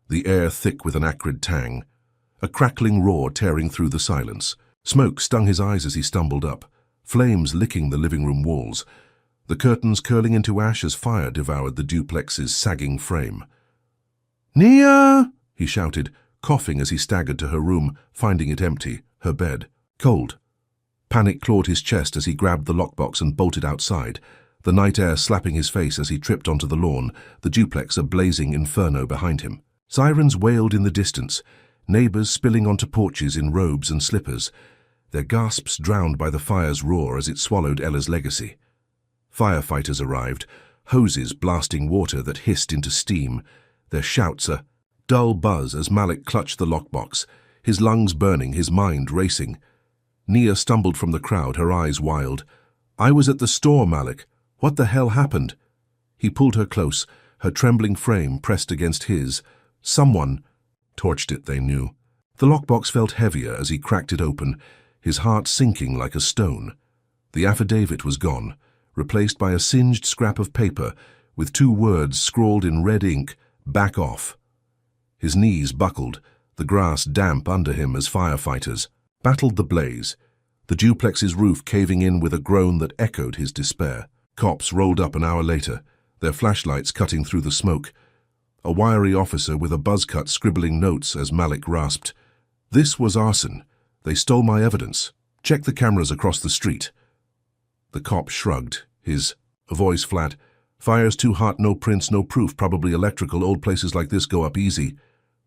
the air thick with an acrid tang, a crackling roar tearing through the silence. Smoke stung his eyes as he stumbled up, flames licking the living room walls, the curtains curling into ash as fire devoured the duplex's sagging frame. "Nia!" he shouted, coughing as he staggered to her room, finding it empty, her bed cold. Panic clawed his chest as he grabbed the lockbox and bolted outside, the night air slapping his face as he tripped onto the lawn, the duplex a blazing inferno behind him. Sirens wailed in the distance, neighbors spilling onto porches in robes and slippers, their gasps drowned by the fire's roar as it swallowed Ella's legacy. Firefighters arrived, hoses blasting water that hissed into steam, their shouts a dull buzz as Malik clutched the lockbox, his lungs burning, his mind racing. Nia stumbled from the crowd, her eyes wild. "I was at the store, Malik. What the hell happened?" He pulled her close, her trembling frame pressed against his. Someone torched it, they knew. The lockbox felt heavier as he cracked it open, his heart sinking like a stone. The affidavit was gone, replaced by a singed scrap of paper with 2 words scrawled in red ink, "Back off." His knees buckled, the grass damp under him as firefighters battled the blaze, the duplex's roof caving in with a groan that echoed his despair. Cops rolled up an hour later, their flashlights cutting through the smoke. A wiry officer with a buzz cut scribbling notes as Malik rasped, "This was arson. They stole my evidence. Check the cameras across the street." The cop shrugged, his voice flat. "Fire's too hot, no prints, no proof, probably electrical. Old places like this go up easy."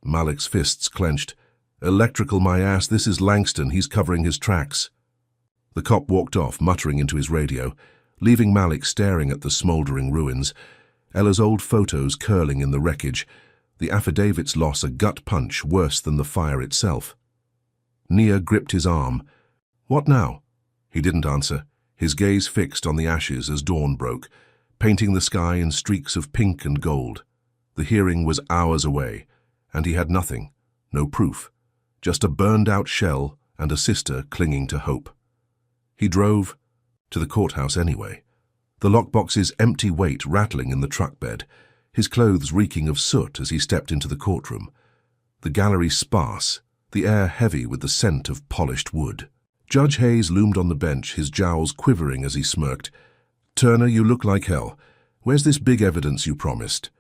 Malik's fists clenched. "Electrical, my ass. This is Langston. He's covering his tracks." The cop walked off, muttering into his radio, leaving Malik staring at the smoldering ruins, Ella's old photos curling in the wreckage, the affidavit's loss a gut punch worse than the fire itself. Nia gripped his arm. "What now?" He didn't answer, his gaze fixed on the ashes as dawn broke, painting the sky in streaks of pink and gold. The hearing was hours away, and he had nothing, no proof, just a burned-out shell and a sister clinging to hope. He drove to the courthouse anyway, the lockbox's empty weight rattling in the truck bed, his clothes reeking of soot as he stepped into the courtroom. The gallery sparse, the air heavy with the scent of polished wood. Judge Hayes loomed on the bench, his jowls quivering as he smirked. "Turner, you look like hell. Where's this big evidence you promised?"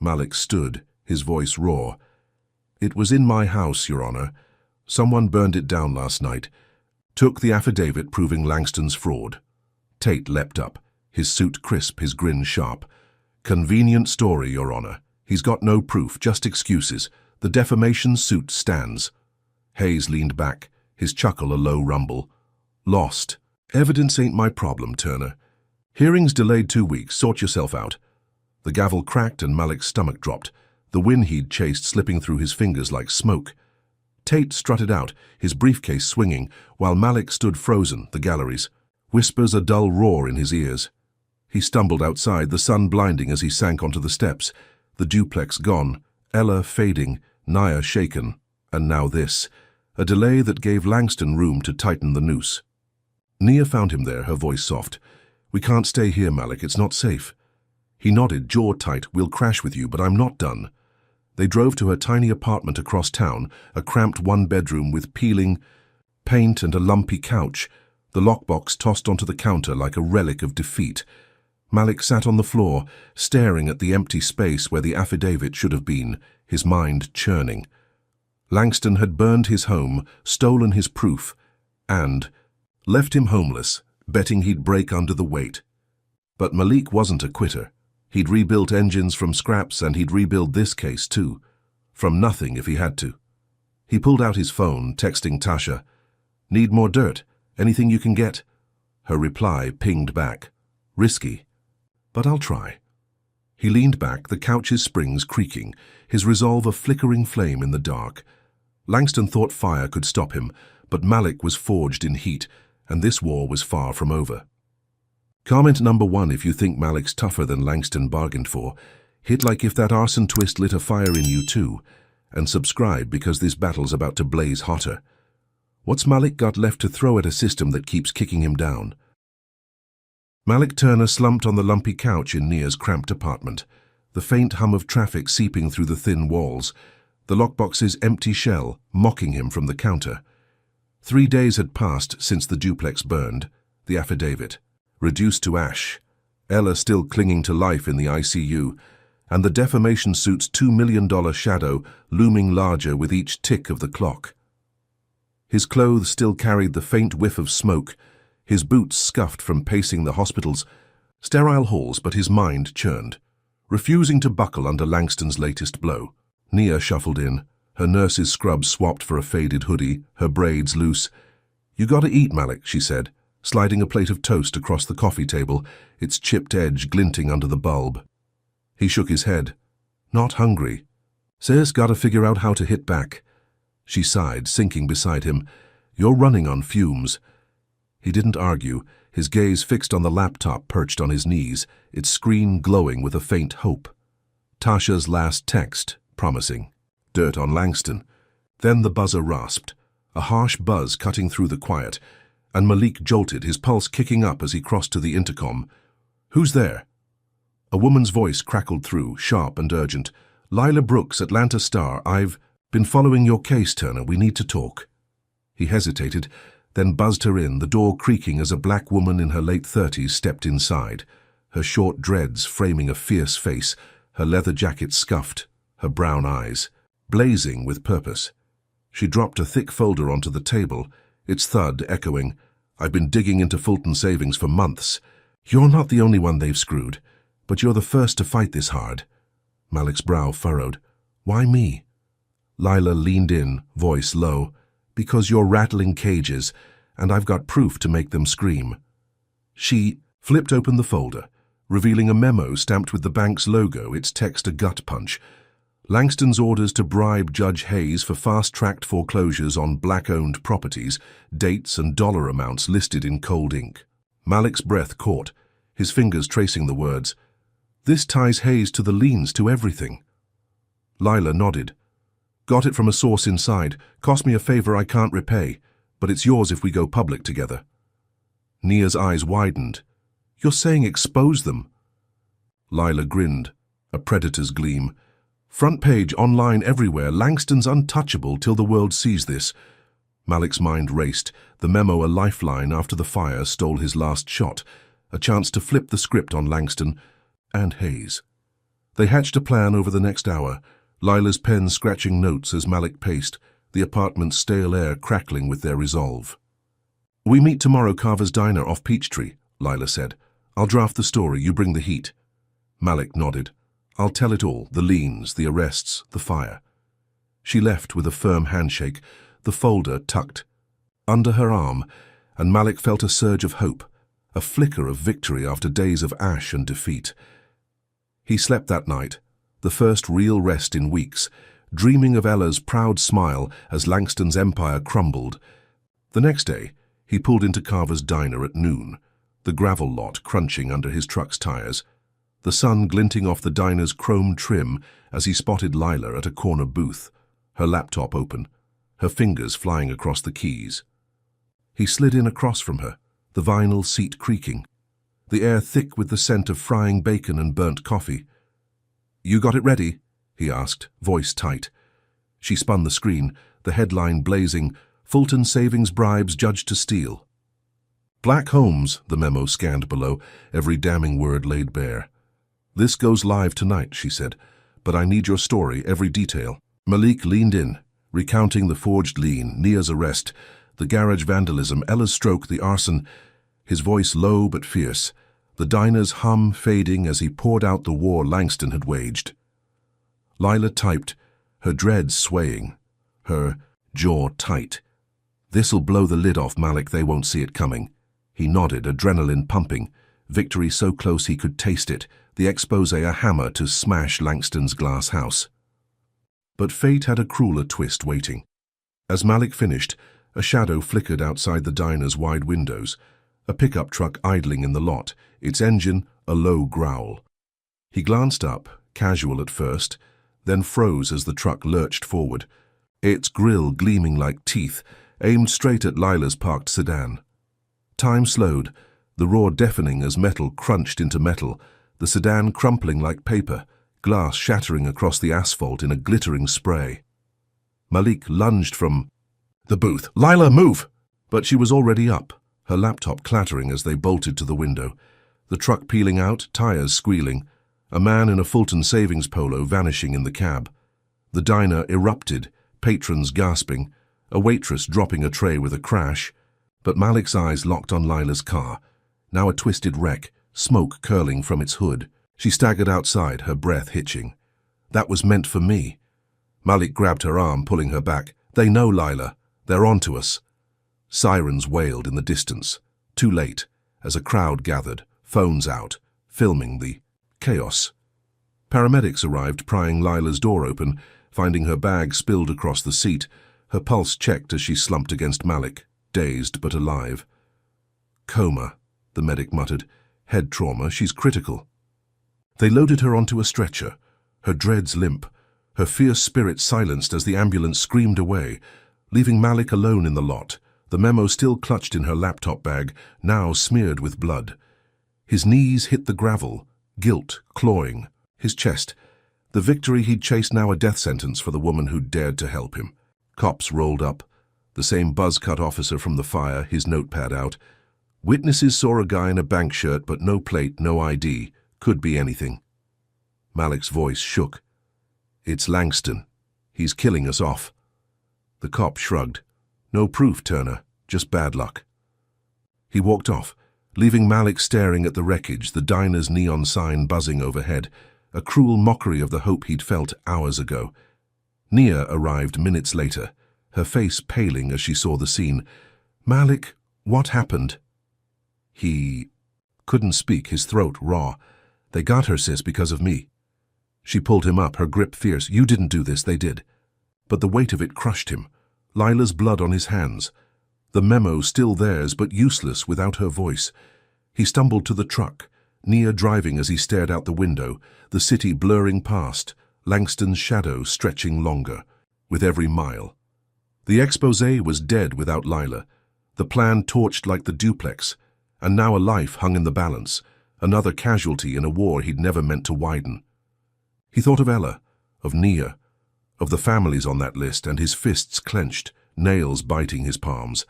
Malik stood, his voice raw. "It was in my house, Your Honor. Someone burned it down last night. Took the affidavit proving Langston's fraud." Tate leapt up, his suit crisp, his grin sharp. "Convenient story, Your Honor. He's got no proof, just excuses. The defamation suit stands." Hayes leaned back, his chuckle a low rumble. "Lost. Evidence ain't my problem, Turner. Hearing's delayed 2 weeks. Sort yourself out." The gavel cracked and Malik's stomach dropped, the win he'd chased slipping through his fingers like smoke. Tate strutted out, his briefcase swinging, while Malik stood frozen, the galleries, whispers a dull roar in his ears. He stumbled outside, the sun blinding as he sank onto the steps, the duplex gone, Ella fading, Nia shaken, and now this, a delay that gave Langston room to tighten the noose. Nia found him there, her voice soft. "We can't stay here, Malik, it's not safe." He nodded, jaw tight. "We'll crash with you, but I'm not done." They drove to her tiny apartment across town, a cramped 1-bedroom with peeling paint and a lumpy couch, the lockbox tossed onto the counter like a relic of defeat. Malik sat on the floor, staring at the empty space where the affidavit should have been, his mind churning. Langston had burned his home, stolen his proof, and left him homeless, betting he'd break under the weight. But Malik wasn't a quitter. He'd rebuilt engines from scraps, and he'd rebuild this case too, from nothing if he had to. He pulled out his phone, texting Tasha, "Need more dirt? Anything you can get?" Her reply pinged back, "Risky, but I'll try." He leaned back, the couch's springs creaking, his resolve a flickering flame in the dark. Langston thought fire could stop him, but Malik was forged in heat, and this war was far from over. Comment number 1 if you think Malik's tougher than Langston bargained for. Hit like if that arson twist lit a fire in you too. And subscribe because this battle's about to blaze hotter. What's Malik got left to throw at a system that keeps kicking him down? Malik Turner slumped on the lumpy couch in Nia's cramped apartment, the faint hum of traffic seeping through the thin walls, the lockbox's empty shell mocking him from the counter. 3 days had passed since the duplex burned, The affidavit. Reduced to ash. Ella still clinging to life in the ICU, and the defamation suit's $2 million shadow looming larger with each tick of the clock. His clothes still carried the faint whiff of smoke, his boots scuffed from pacing the hospital's sterile halls, but his mind churned, refusing to buckle under Langston's latest blow. Nia shuffled in, her nurse's scrubs swapped for a faded hoodie, her braids loose. "You gotta eat, Malik," she said, sliding a plate of toast across the coffee table, its chipped edge glinting under the bulb. He shook his head. "Not hungry. Sis, gotta figure out how to hit back." She sighed, sinking beside him. "You're running on fumes." He didn't argue, his gaze fixed on the laptop perched on his knees, its screen glowing with a faint hope. Tasha's last text, promising. Dirt on Langston. Then the buzzer rasped, a harsh buzz cutting through the quiet, and Malik jolted, his pulse kicking up as he crossed to the intercom. "Who's there?" A woman's voice crackled through, sharp and urgent. "Lila Brooks, Atlanta Star. I've been following your case, Turner. We need to talk." He hesitated, then buzzed her in, the door creaking as a black woman in her late 30s stepped inside, her short dreads framing a fierce face, her leather jacket scuffed, her brown eyes blazing with purpose. She dropped a thick folder onto the table, its thud echoing. "I've been digging into Fulton Savings for months. You're not the only one they've screwed, but you're the first to fight this hard." Malik's brow furrowed. "Why me?" Lila leaned in, voice low. "Because you're rattling cages, and I've got proof to make them scream." She flipped open the folder, revealing a memo stamped with the bank's logo, its text a gut punch. Langston's orders to bribe Judge Hayes for fast-tracked foreclosures on black-owned properties, dates and dollar amounts listed in cold ink. Malik's breath caught, his fingers tracing the words. "This ties Hayes to the liens, to everything." Lila nodded. "Got it from a source inside. Cost me a favor I can't repay, but it's yours if we go public together." Nia's eyes widened. "You're saying expose them?" Lila grinned, a predator's gleam. "Front page, online, everywhere. Langston's untouchable till the world sees this." Malik's mind raced, the memo a lifeline after the fire stole his last shot, a chance to flip the script on Langston and Hayes. They hatched a plan over the next hour, Lila's pen scratching notes as Malik paced, the apartment's stale air crackling with their resolve. "We meet tomorrow, Carver's Diner off Peachtree," Lila said. "I'll draft the story, you bring the heat." Malik nodded. "I'll tell it all, the liens, the arrests, the fire." She left with a firm handshake, the folder tucked under her arm, and Malik felt a surge of hope, a flicker of victory after days of ash and defeat. He slept that night, the first real rest in weeks, dreaming of Ella's proud smile as Langston's empire crumbled. The next day, he pulled into Carver's Diner at noon, the gravel lot crunching under his truck's tires, the sun glinting off the diner's chrome trim as he spotted Lila at a corner booth, her laptop open, her fingers flying across the keys. He slid in across from her, the vinyl seat creaking, the air thick with the scent of frying bacon and burnt coffee. "You got it ready?" he asked, voice tight. She spun the screen, the headline blazing, "Fulton Savings bribes judge to steal." "Black homes," the memo scanned below, every damning word laid bare. "This goes live tonight," she said, "but I need your story, every detail." Malik leaned in, recounting the forged lien, Nia's arrest, the garage vandalism, Ella's stroke, the arson, his voice low but fierce, the diner's hum fading as he poured out the war Langston had waged. Lila typed, her dreads swaying, her jaw tight. "This'll blow the lid off Malik, they won't see it coming." He nodded, adrenaline pumping, victory so close he could taste it, the expose a hammer to smash Langston's glass house. But fate had a crueler twist waiting. As Malik finished, a shadow flickered outside the diner's wide windows, a pickup truck idling in the lot, its engine a low growl. He glanced up, casual at first, then froze as the truck lurched forward, its grille gleaming like teeth, aimed straight at Lila's parked sedan. Time slowed, the roar deafening as metal crunched into metal, the sedan crumpling like paper, glass shattering across the asphalt in a glittering spray. Malik lunged from the booth. "Lila, move!" But she was already up, her laptop clattering as they bolted to the window. The truck peeling out, tires squealing. A man in a Fulton Savings polo vanishing in the cab. The diner erupted, patrons gasping, a waitress dropping a tray with a crash. But Malik's eyes locked on Lila's car, now a twisted wreck, smoke curling from its hood. She staggered outside, her breath hitching. That was meant for me. Malik grabbed her arm, pulling her back. They know, Lila. They're on to us. Sirens wailed in the distance. Too late, as a crowd gathered, phones out, filming the chaos. Paramedics arrived, prying Lila's door open, finding her bag spilled across the seat. Her pulse checked as she slumped against Malik, dazed but alive. Coma, the medic muttered. Head trauma, she's critical. They loaded her onto a stretcher, her dreads limp, her fierce spirit silenced as the ambulance screamed away, leaving Malik alone in the lot, the memo still clutched in her laptop bag, now smeared with blood. His knees hit the gravel, guilt clawing. His chest, the victory he'd chased, now a death sentence for the woman who'd dared to help him. Cops rolled up, the same buzz-cut officer from the fire, his notepad out. Witnesses saw a guy in a bank shirt, but no plate, no ID. Could be anything. Malik's voice shook. It's Langston. He's killing us off. The cop shrugged. No proof, Turner. Just bad luck. He walked off, leaving Malik staring at the wreckage, the diner's neon sign buzzing overhead, a cruel mockery of the hope he'd felt hours ago. Nia arrived minutes later, her face paling as she saw the scene. Malik, what happened? He couldn't speak, his throat raw. They got her, sis, because of me. She pulled him up, her grip fierce. You didn't do this, they did. But the weight of it crushed him. Lila's blood on his hands. The memo still theirs, but useless without her voice. He stumbled to the truck, Nia driving as he stared out the window, the city blurring past, Langston's shadow stretching longer, with every mile. The exposé was dead without Lila. The plan torched like the duplex, and now a life hung in the balance, another casualty in a war he'd never meant to widen. He thought of Ella, of Nia, of the families on that list, and his fists clenched, nails biting his palms.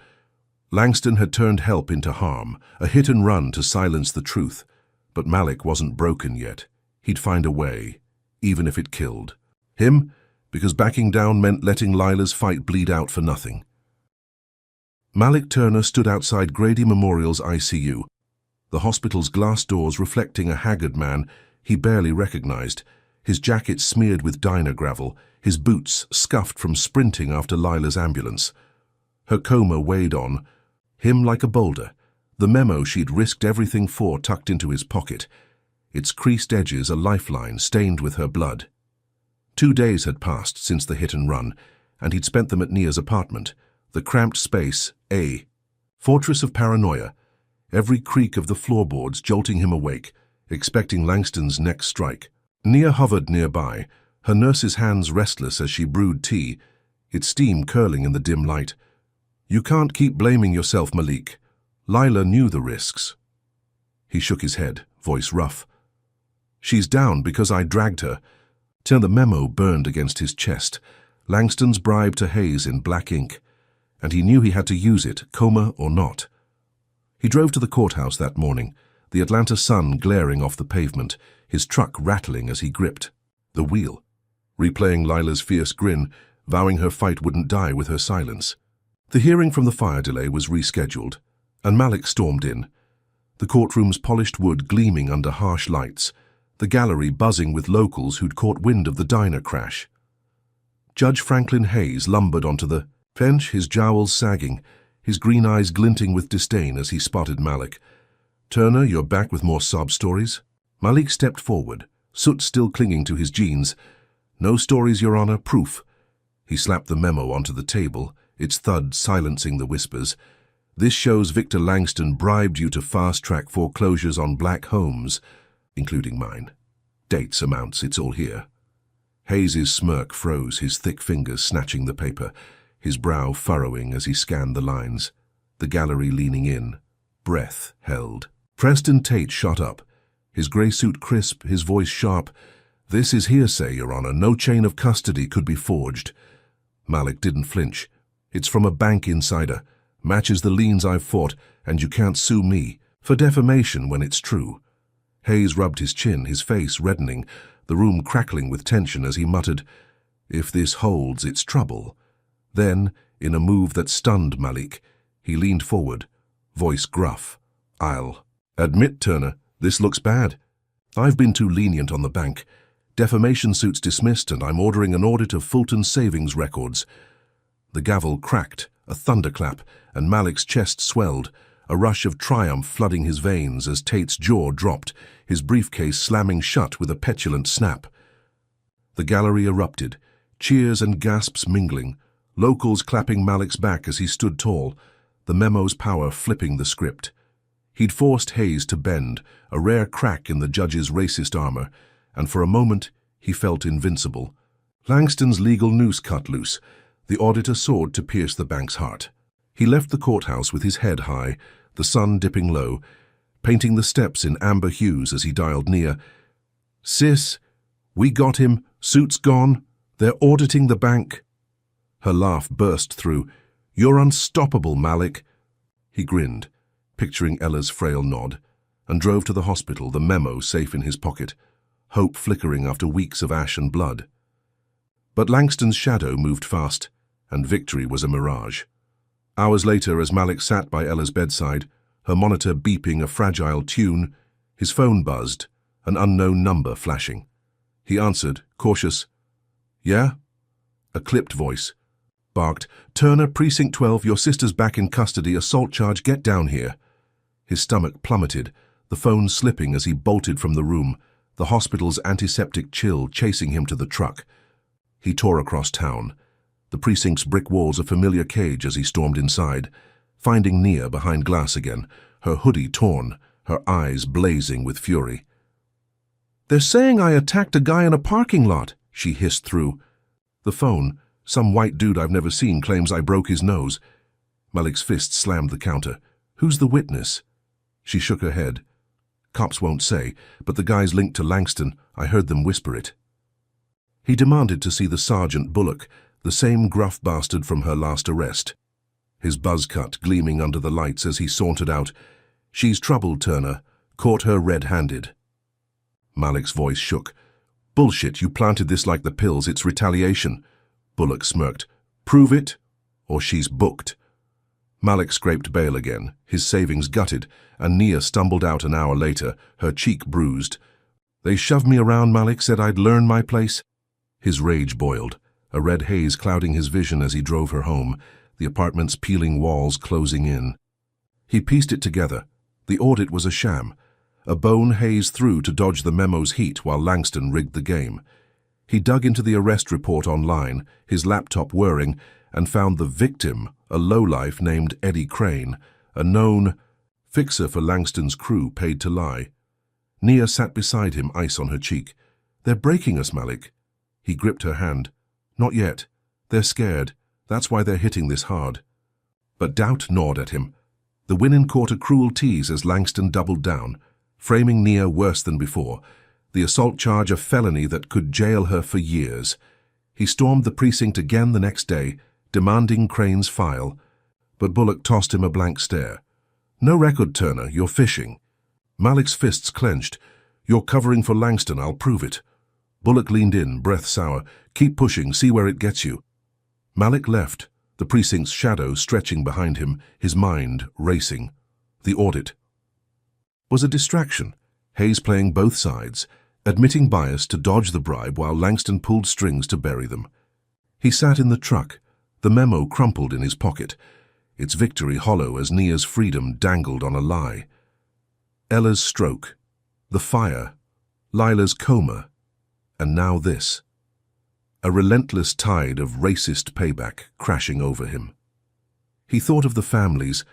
Langston had turned help into harm, a hit and run to silence the truth. But Malik wasn't broken yet. He'd find a way, even if it killed. Him, because backing down meant letting Lila's fight bleed out for nothing. Malik Turner stood outside Grady Memorial's ICU, the hospital's glass doors reflecting a haggard man he barely recognized, his jacket smeared with diner gravel, his boots scuffed from sprinting after Lila's ambulance. Her coma weighed on, him like a boulder, the memo she'd risked everything for tucked into his pocket, its creased edges a lifeline stained with her blood. 2 days had passed since the hit and run, and he'd spent them at Nia's apartment, the cramped space, a fortress of paranoia, every creak of the floorboards jolting him awake, expecting Langston's next strike. Nia hovered nearby, her nurse's hands restless as she brewed tea, its steam curling in the dim light. You can't keep blaming yourself, Malik. Lila knew the risks. He shook his head, voice rough. She's down because I dragged her. Till the memo burned against his chest, Langston's bribe to Hayes in black ink, and he knew he had to use it, coma or not. He drove to the courthouse that morning, the Atlanta sun glaring off the pavement, his truck rattling as he gripped the wheel, replaying Lila's fierce grin, vowing her fight wouldn't die with her silence. The hearing from the fire delay was rescheduled, and Malik stormed in, the courtroom's polished wood gleaming under harsh lights, the gallery buzzing with locals who'd caught wind of the diner crash. Judge Franklin Hayes lumbered onto the bench, his jowls sagging, his green eyes glinting with disdain as he spotted Malik. Turner, you're back with more sob stories? Malik stepped forward, soot still clinging to his jeans. No stories, Your Honor, proof. He slapped the memo onto the table, its thud silencing the whispers. This shows Victor Langston bribed you to fast-track foreclosures on black homes, including mine. Dates, amounts, it's all here. Hayes's smirk froze, his thick fingers snatching the paper, his brow furrowing as he scanned the lines, the gallery leaning in, breath held. Preston Tate shot up, his grey suit crisp, his voice sharp. This is hearsay, Your Honor. No chain of custody could be forged. Malik didn't flinch. It's from a bank insider. Matches the liens I've fought, and you can't sue me for defamation when it's true." Hayes rubbed his chin, his face reddening, the room crackling with tension as he muttered, "If this holds, it's trouble." Then, in a move that stunned Malik, he leaned forward, voice gruff. "I'll admit, Turner, this looks bad. I've been too lenient on the bank. Defamation suit's dismissed, and I'm ordering an audit of Fulton's savings records." The gavel cracked, a thunderclap, and Malik's chest swelled, a rush of triumph flooding his veins as Tate's jaw dropped, his briefcase slamming shut with a petulant snap. The gallery erupted, cheers and gasps mingling, locals clapping Malik's back as he stood tall, the memo's power flipping the script. He'd forced Hayes to bend, a rare crack in the judge's racist armor, and for a moment he felt invincible. Langston's legal noose cut loose, the auditor soared to pierce the bank's heart. He left the courthouse with his head high, the sun dipping low, painting the steps in amber hues as he dialed Nia. "Sis, we got him, suit's gone, they're auditing the bank." Her laugh burst through. "You're unstoppable, Malik." He grinned, picturing Ella's frail nod, and drove to the hospital, the memo safe in his pocket, hope flickering after weeks of ash and blood. But Langston's shadow moved fast, and victory was a mirage. Hours later, as Malik sat by Ella's bedside, her monitor beeping a fragile tune, his phone buzzed, an unknown number flashing. He answered, cautious. "Yeah?" A clipped voice barked, "Turner, Precinct 12, your sister's back in custody, assault charge, get down here." His stomach plummeted, the phone slipping as he bolted from the room, the hospital's antiseptic chill chasing him to the truck. He tore across town, the precinct's brick walls a familiar cage as he stormed inside, finding Nia behind glass again, her hoodie torn, her eyes blazing with fury. "They're saying I attacked a guy in a parking lot," she hissed through. The phone, "Some white dude I've never seen claims I broke his nose." Malik's fist slammed the counter. "Who's the witness?" She shook her head. "Cops won't say, but the guy's linked to Langston. I heard them whisper it." He demanded to see the Sergeant Bullock, the same gruff bastard from her last arrest. His buzz cut gleaming under the lights as he sauntered out. "She's troubled, Turner. Caught her red-handed." Malik's voice shook. "Bullshit, you planted this like the pills. It's retaliation." Bullock smirked. "Prove it, or she's booked." Malik scraped bail again, his savings gutted, and Nia stumbled out an hour later, her cheek bruised. "They shoved me around," Malik said I'd learn my place. His rage boiled, a red haze clouding his vision as he drove her home, the apartment's peeling walls closing in. He pieced it together. The audit was a sham. A bone Hayes threw to dodge the memo's heat while Langston rigged the game. He dug into the arrest report online, his laptop whirring, and found the victim, a lowlife named Eddie Crane, a known fixer for Langston's crew paid to lie. Nia sat beside him, ice on her cheek. "They're breaking us, Malik." He gripped her hand. "Not yet. They're scared. That's why they're hitting this hard." But doubt gnawed at him. The women caught a cruel tease as Langston doubled down, framing Nia worse than before, the assault charge a felony that could jail her for years. He stormed the precinct again the next day, demanding Crane's file, but Bullock tossed him a blank stare. "No record, Turner, you're fishing." Malik's fists clenched. "You're covering for Langston, I'll prove it." Bullock leaned in, breath sour. "Keep pushing, see where it gets you." Malik left, the precinct's shadow stretching behind him, his mind racing. The audit was a distraction, Hayes playing both sides, admitting bias to dodge the bribe while Langston pulled strings to bury them. He sat in the truck, the memo crumpled in his pocket, its victory hollow as Nia's freedom dangled on a lie. Ella's stroke, the fire, Lila's coma, and now this. A relentless tide of racist payback crashing over him. He thought of the families.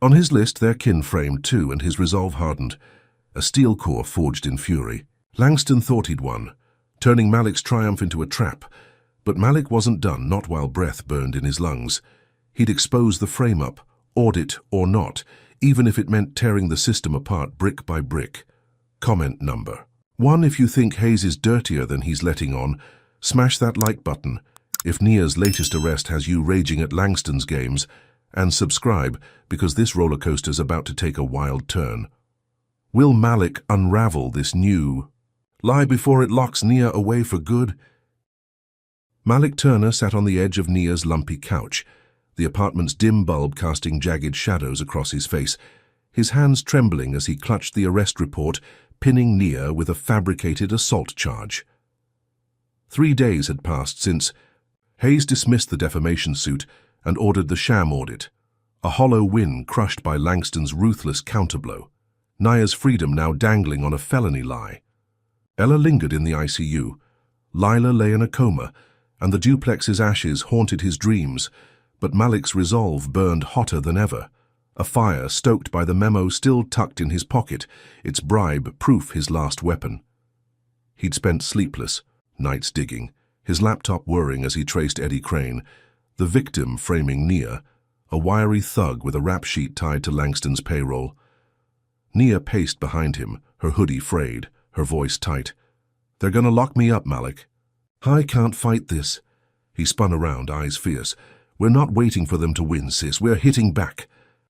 On his list their kin framed too, and his resolve hardened, a steel core forged in fury. Langston thought he'd won, turning Malik's triumph into a trap, but Malik wasn't done, not while breath burned in his lungs. He'd expose the frame-up, audit or not, even if it meant tearing the system apart brick by brick. Comment number 1: if you think Hayes is dirtier than he's letting on, smash that like button. If Nia's latest arrest has you raging at Langston's games, And subscribe, because this roller coaster's about to take a wild turn. Will Malik unravel this new lie before it locks Nia away for good? Malik Turner sat on the edge of Nia's lumpy couch, the apartment's dim bulb casting jagged shadows across his face, his hands trembling as he clutched the arrest report, pinning Nia with a fabricated assault charge. 3 days had passed since Hayes dismissed the defamation suit and ordered the sham audit, a hollow win crushed by Langston's ruthless counterblow, Nia's freedom now dangling on a felony lie. Ella lingered in the ICU. Lila lay in a coma, and the duplex's ashes haunted his dreams, but Malik's resolve burned hotter than ever, a fire stoked by the memo still tucked in his pocket, its bribe proof his last weapon. He'd spent sleepless nights digging, his laptop whirring as he traced Eddie Crane, the victim framing Nia, a wiry thug with a rap sheet tied to Langston's payroll. Nia paced behind him, her hoodie frayed, her voice tight. "They're gonna lock me up, Malik. I can't fight this." He spun around, eyes fierce. "We're not waiting for them to win, sis. We're hitting back."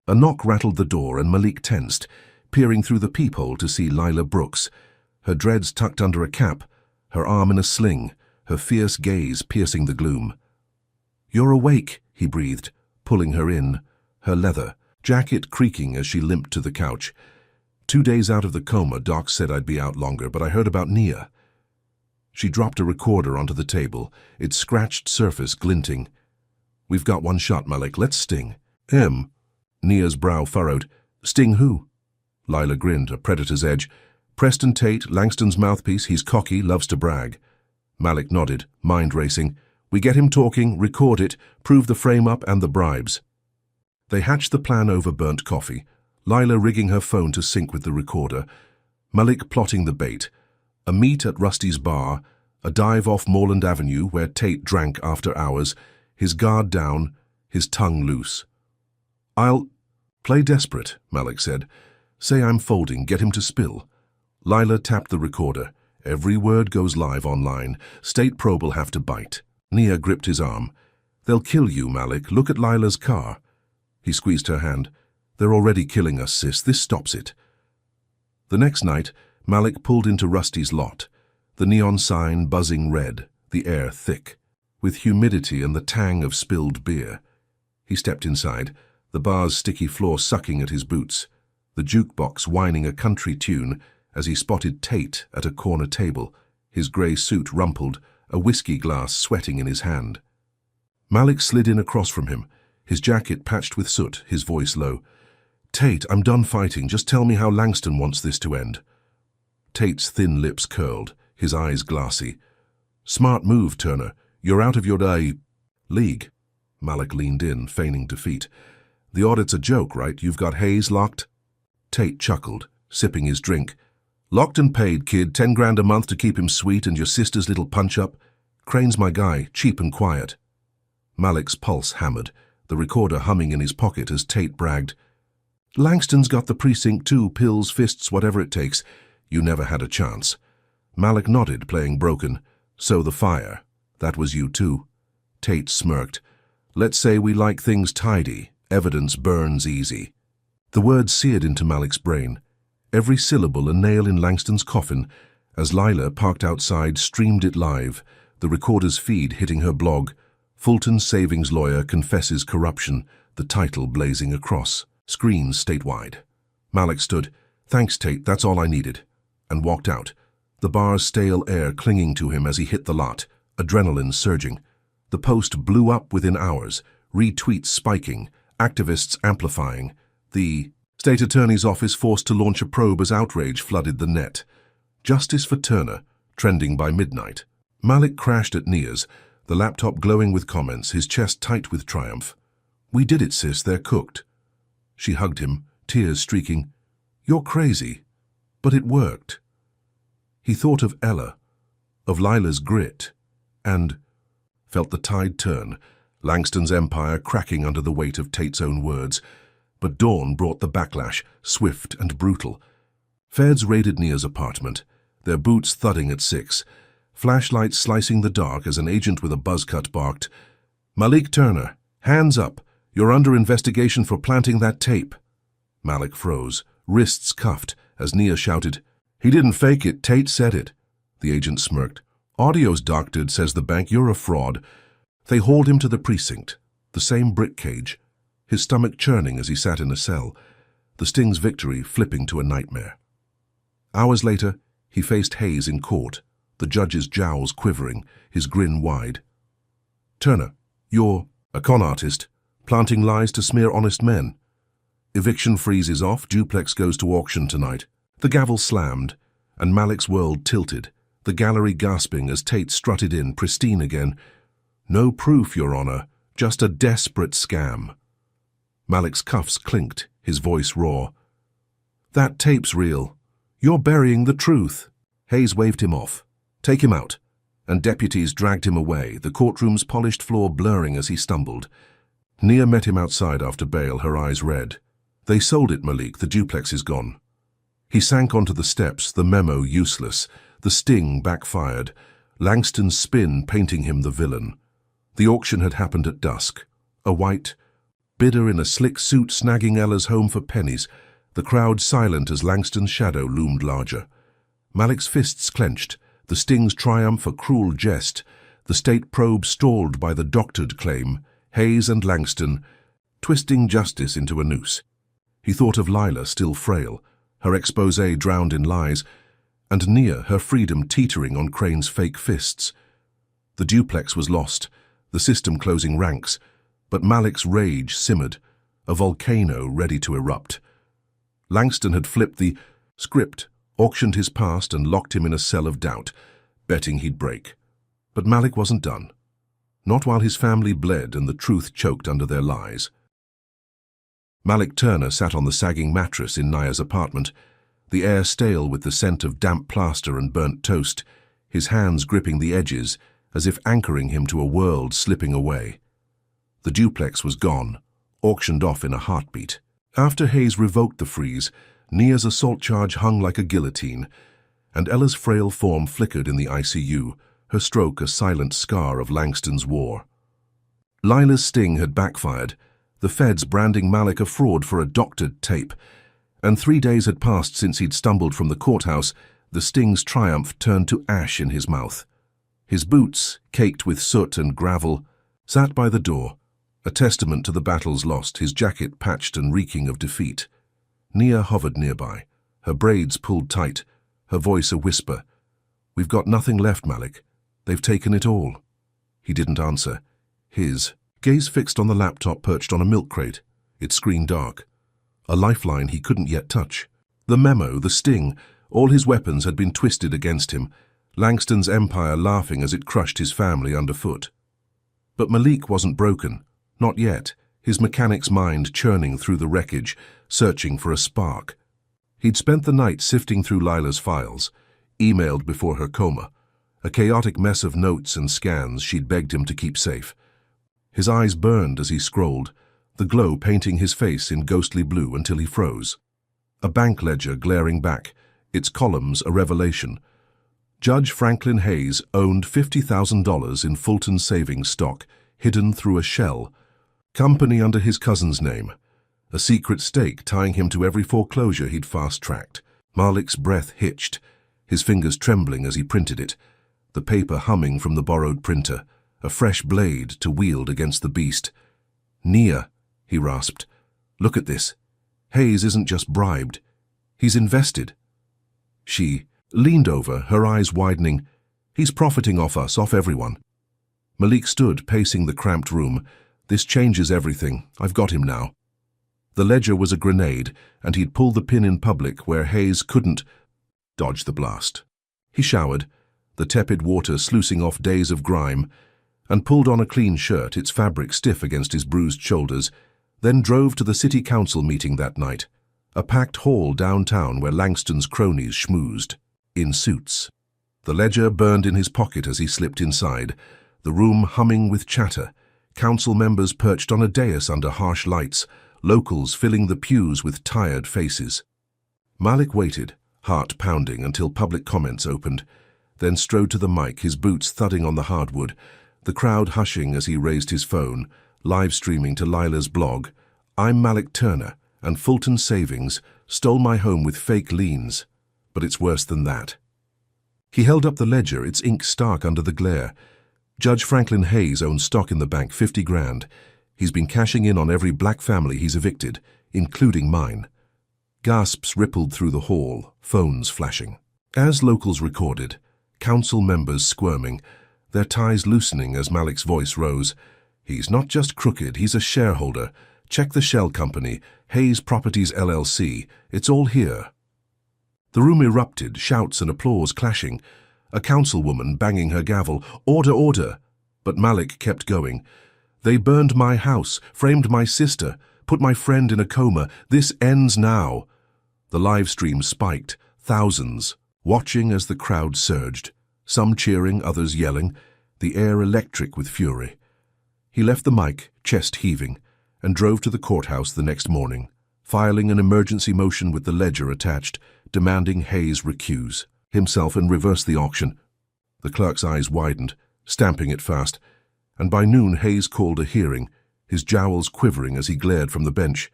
A knock rattled the door and Malik tensed, peering through the peephole to see Lila Brooks, her dreads tucked under a cap, her arm in a sling, her fierce gaze piercing the gloom. "You're awake," he breathed, pulling her in, her leather jacket creaking as she limped to the couch. 2 days out of the coma, Doc said I'd be out longer, but I heard about Nia." She dropped a recorder onto the table, its scratched surface glinting. "We've got one shot, Malik. Let's sting." Nia's brow furrowed. "Sting who?" Lila grinned, a predator's edge. "Preston Tate, Langston's mouthpiece. He's cocky, loves to brag." Malik nodded, mind racing. "We get him talking, record it, prove the frame-up and the bribes." They hatched the plan over burnt coffee, Lila rigging her phone to sync with the recorder, Malik plotting the bait. A meet at Rusty's bar, a dive off Moreland Avenue where Tate drank after hours, his guard down, his tongue loose. "I'll play desperate," Malik said. "Say I'm folding, get him to spill." Lila tapped the recorder. "Every word goes live online. State probe'll have to bite." Nia gripped his arm. "They'll kill you, Malik. Look at Lila's car." He squeezed her hand. "They're already killing us, sis. This stops it." The next night, Malik pulled into Rusty's lot, the neon sign buzzing red, the air thick, with humidity and the tang of spilled beer. He stepped inside, the bar's sticky floor sucking at his boots, the jukebox whining a country tune as he spotted Tate at a corner table, his grey suit rumpled, a whiskey glass sweating in his hand. Malik slid in across from him, his jacket patched with soot, his voice low. "Tate, I'm done fighting. Just tell me how Langston wants this to end." Tate's thin lips curled, his eyes glassy. "Smart move, Turner. You're out of your league." Malik leaned in, feigning defeat. "The audit's a joke, right? You've got Hayes locked?" Tate chuckled, sipping his drink. "Locked and paid, kid. 10 grand a month to keep him sweet and your sister's little punch-up. Crane's my guy, cheap and quiet." Malik's pulse hammered, the recorder humming in his pocket as Tate bragged. "Langston's got the precinct too, pills, fists, whatever it takes. You never had a chance." Malik nodded, playing broken. "So the fire. That was you too." Tate smirked. "Let's say we like things tidy. Evidence burns easy." The words seared into Malik's brain, every syllable a nail in Langston's coffin, as Lila, parked outside, streamed it live, the recorder's feed hitting her blog. "Fulton Savings Lawyer Confesses Corruption," the title blazing across, screens statewide. Malik stood. "Thanks, Tate, that's all I needed," and walked out, the bar's stale air clinging to him as he hit the lot, adrenaline surging. The post blew up within hours, retweets spiking, activists amplifying. The state attorney's office forced to launch a probe as outrage flooded the net. "Justice for Turner," trending by midnight. Malik crashed at Nia's, the laptop glowing with comments, his chest tight with triumph. "We did it, sis, they're cooked." She hugged him, tears streaking. "You're crazy." But it worked. He thought of Ella, of Lila's grit, and felt the tide turn, Langston's empire cracking under the weight of Tate's own words. But dawn brought the backlash, swift and brutal. Feds raided Nia's apartment, their boots thudding at 6, flashlights slicing the dark as an agent with a buzz cut barked, "Malik Turner, hands up. You're under investigation for planting that tape. Malik froze, wrists cuffed, as Nia shouted, "He didn't fake it, Tate said it." The agent smirked. "Audio's doctored, says the bank, you're a fraud." They hauled him to the precinct, the same brick cage, his stomach churning as he sat in a cell, the Sting's victory flipping to a nightmare. Hours later, he faced Hayes in court, the judge's jowls quivering, his grin wide. "Turner, you're a con artist, planting lies to smear honest men. Eviction freezes off, duplex goes to auction tonight." The gavel slammed, and Malik's world tilted, the gallery gasping as Tate strutted in, pristine again. "No proof, Your Honor, just a desperate scam." Malik's cuffs clinked, his voice raw. "That tape's real. You're burying the truth." Hayes waved him off. "Take him out." And deputies dragged him away, the courtroom's polished floor blurring as he stumbled. Nia met him outside after bail, her eyes red. "They sold it, Malik. The duplex is gone." He sank onto the steps, the memo useless. The sting backfired, Langston's spin painting him the villain. The auction had happened at dusk. A white bidder in a slick suit snagging Ella's home for pennies, the crowd silent as Langston's shadow loomed larger. Malik's fists clenched, the Sting's triumph a cruel jest, the state probe stalled by the doctored claim, Hayes and Langston twisting justice into a noose. He thought of Lila, still frail, her exposé drowned in lies, and Nia, her freedom teetering on Crane's fake fists. The duplex was lost, the system closing ranks, but Malik's rage simmered, a volcano ready to erupt. Langston had flipped the script, auctioned his past and locked him in a cell of doubt, betting he'd break. But Malik wasn't done. Not while his family bled and the truth choked under their lies. Malik Turner sat on the sagging mattress in Nia's apartment, the air stale with the scent of damp plaster and burnt toast, his hands gripping the edges as if anchoring him to a world slipping away. The duplex was gone, auctioned off in a heartbeat. After Hayes revoked the freeze, Nia's assault charge hung like a guillotine, and Ella's frail form flickered in the ICU, her stroke a silent scar of Langston's war. Lila's sting had backfired, the feds branding Malik a fraud for a doctored tape, and 3 days had passed since he'd stumbled from the courthouse, the Sting's triumph turned to ash in his mouth. His boots, caked with soot and gravel, sat by the door, a testament to the battles lost, his jacket patched and reeking of defeat. Nia hovered nearby, her braids pulled tight, her voice a whisper. "We've got nothing left, Malik. They've taken it all." He didn't answer. His gaze fixed on the laptop perched on a milk crate, its screen dark. A lifeline he couldn't yet touch. The memo, the sting, all his weapons had been twisted against him, Langston's empire laughing as it crushed his family underfoot. But Malik wasn't broken. Not yet, his mechanic's mind churning through the wreckage, searching for a spark. He'd spent the night sifting through Lila's files, emailed before her coma, a chaotic mess of notes and scans she'd begged him to keep safe. His eyes burned as he scrolled, the glow painting his face in ghostly blue until he froze. A bank ledger glaring back, its columns a revelation. Judge Franklin Hayes owned $50,000 in Fulton savings stock, hidden through a shell. Company under his cousin's name. A secret stake tying him to every foreclosure he'd fast-tracked. Malik's breath hitched, his fingers trembling as he printed it, the paper humming from the borrowed printer, a fresh blade to wield against the beast. "Nia," he rasped, "look at this. Hayes isn't just bribed. He's invested." She leaned over, her eyes widening. "He's profiting off us, off everyone." Malik stood, pacing the cramped room. "This changes everything. I've got him now." The ledger was a grenade, and he'd pulled the pin in public where Hayes couldn't dodge the blast. He showered, the tepid water sluicing off days of grime, and pulled on a clean shirt, its fabric stiff against his bruised shoulders, then drove to the city council meeting that night, a packed hall downtown where Langston's cronies schmoozed, in suits. The ledger burned in his pocket as he slipped inside, the room humming with chatter, council members perched on a dais under harsh lights, locals filling the pews with tired faces. Malik waited, heart pounding, until public comments opened, then strode to the mic, his boots thudding on the hardwood, the crowd hushing as he raised his phone, live streaming to Lila's blog, "I'm Malik Turner, and Fulton Savings stole my home with fake liens, but it's worse than that." He held up the ledger, its ink stark under the glare. "Judge Franklin Hayes owns stock in the bank, 50 grand. He's been cashing in on every black family he's evicted, including mine." Gasps rippled through the hall, phones flashing. As locals recorded, council members squirming, their ties loosening as Malik's voice rose. "He's not just crooked, he's a shareholder. Check the shell company, Hayes Properties LLC. It's all here." The room erupted, shouts and applause clashing. A councilwoman banging her gavel, "Order, order!" But Malik kept going. "They burned my house, framed my sister, put my friend in a coma. This ends now." The live stream spiked, thousands, watching as the crowd surged, some cheering, others yelling, the air electric with fury. He left the mic, chest heaving, and drove to the courthouse the next morning, filing an emergency motion with the ledger attached, demanding Hayes recuse himself and reverse the auction. The clerk's eyes widened, stamping it fast, and by noon Hayes called a hearing, his jowls quivering as he glared from the bench.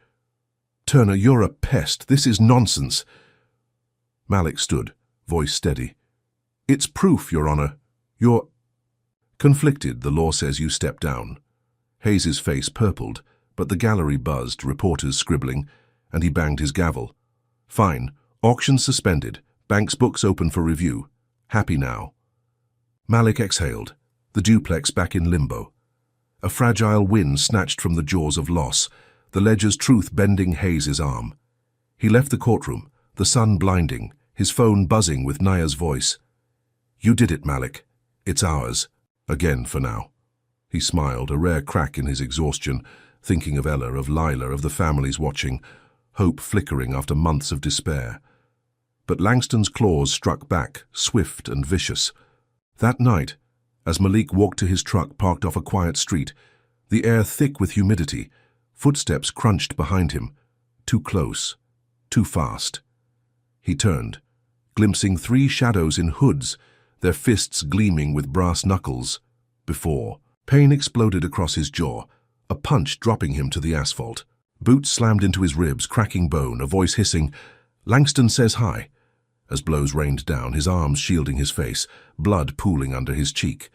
"Turner, you're a pest. This is nonsense." Malik stood, voice steady. "It's proof, Your Honor. You're..." "Conflicted, the law says you step down." Hayes's face purpled, but the gallery buzzed, reporters scribbling, and he banged his gavel. "Fine. Auction suspended. Bank's books open for review. Happy now." Malik exhaled, the duplex back in limbo. A fragile wind snatched from the jaws of loss, the ledger's truth bending Hayes's arm. He left the courtroom, the sun blinding, his phone buzzing with Naya's voice. "You did it, Malik. It's ours. Again for now." He smiled, a rare crack in his exhaustion, thinking of Ella, of Lila, of the families watching, hope flickering after months of despair. But Langston's claws struck back, swift and vicious. That night, as Malik walked to his truck parked off a quiet street, the air thick with humidity, footsteps crunched behind him, too close, too fast. He turned, glimpsing 3 shadows in hoods, their fists gleaming with brass knuckles. Before, pain exploded across his jaw, a punch dropping him to the asphalt. Boots slammed into his ribs, cracking bone, a voice hissing, "Langston says hi," as blows rained down, his arms shielding his face, blood pooling under his cheek.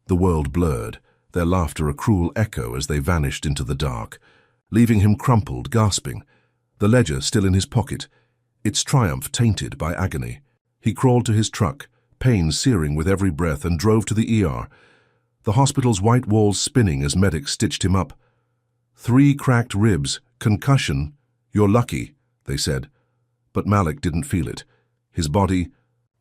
The world blurred, their laughter a cruel echo as they vanished into the dark, leaving him crumpled, gasping, the ledger still in his pocket, its triumph tainted by agony. He crawled to his truck, pain searing with every breath, and drove to the ER, the hospital's white walls spinning as medics stitched him up. 3 cracked ribs, concussion, "You're lucky," they said. But Malik didn't feel it. His body,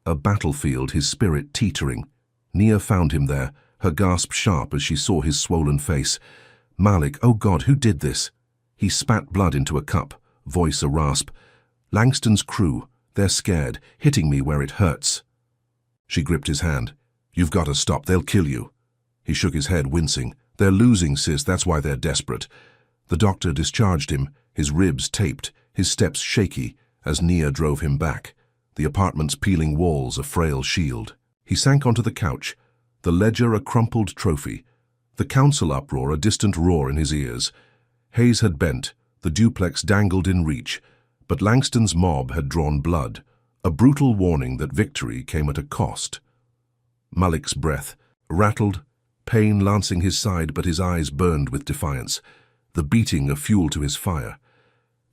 a battlefield, his spirit teetering. Nia found him there, her gasp sharp as she saw his swollen face. "Malik, oh God, who did this?" He spat blood into a cup, voice a rasp. "Langston's crew, they're scared, hitting me where it hurts." She gripped his hand. "You've got to stop, they'll kill you." He shook his head, wincing. "They're losing, sis, that's why they're desperate." The doctor discharged him, his ribs taped, his steps shaky, as Nia drove him back, the apartment's peeling walls a frail shield. He sank onto the couch, the ledger a crumpled trophy, the council uproar a distant roar in his ears. Hayes had bent, the duplex dangled in reach, but Langston's mob had drawn blood, a brutal warning that victory came at a cost. Malik's breath rattled, pain lancing his side, but his eyes burned with defiance, the beating a fuel to his fire.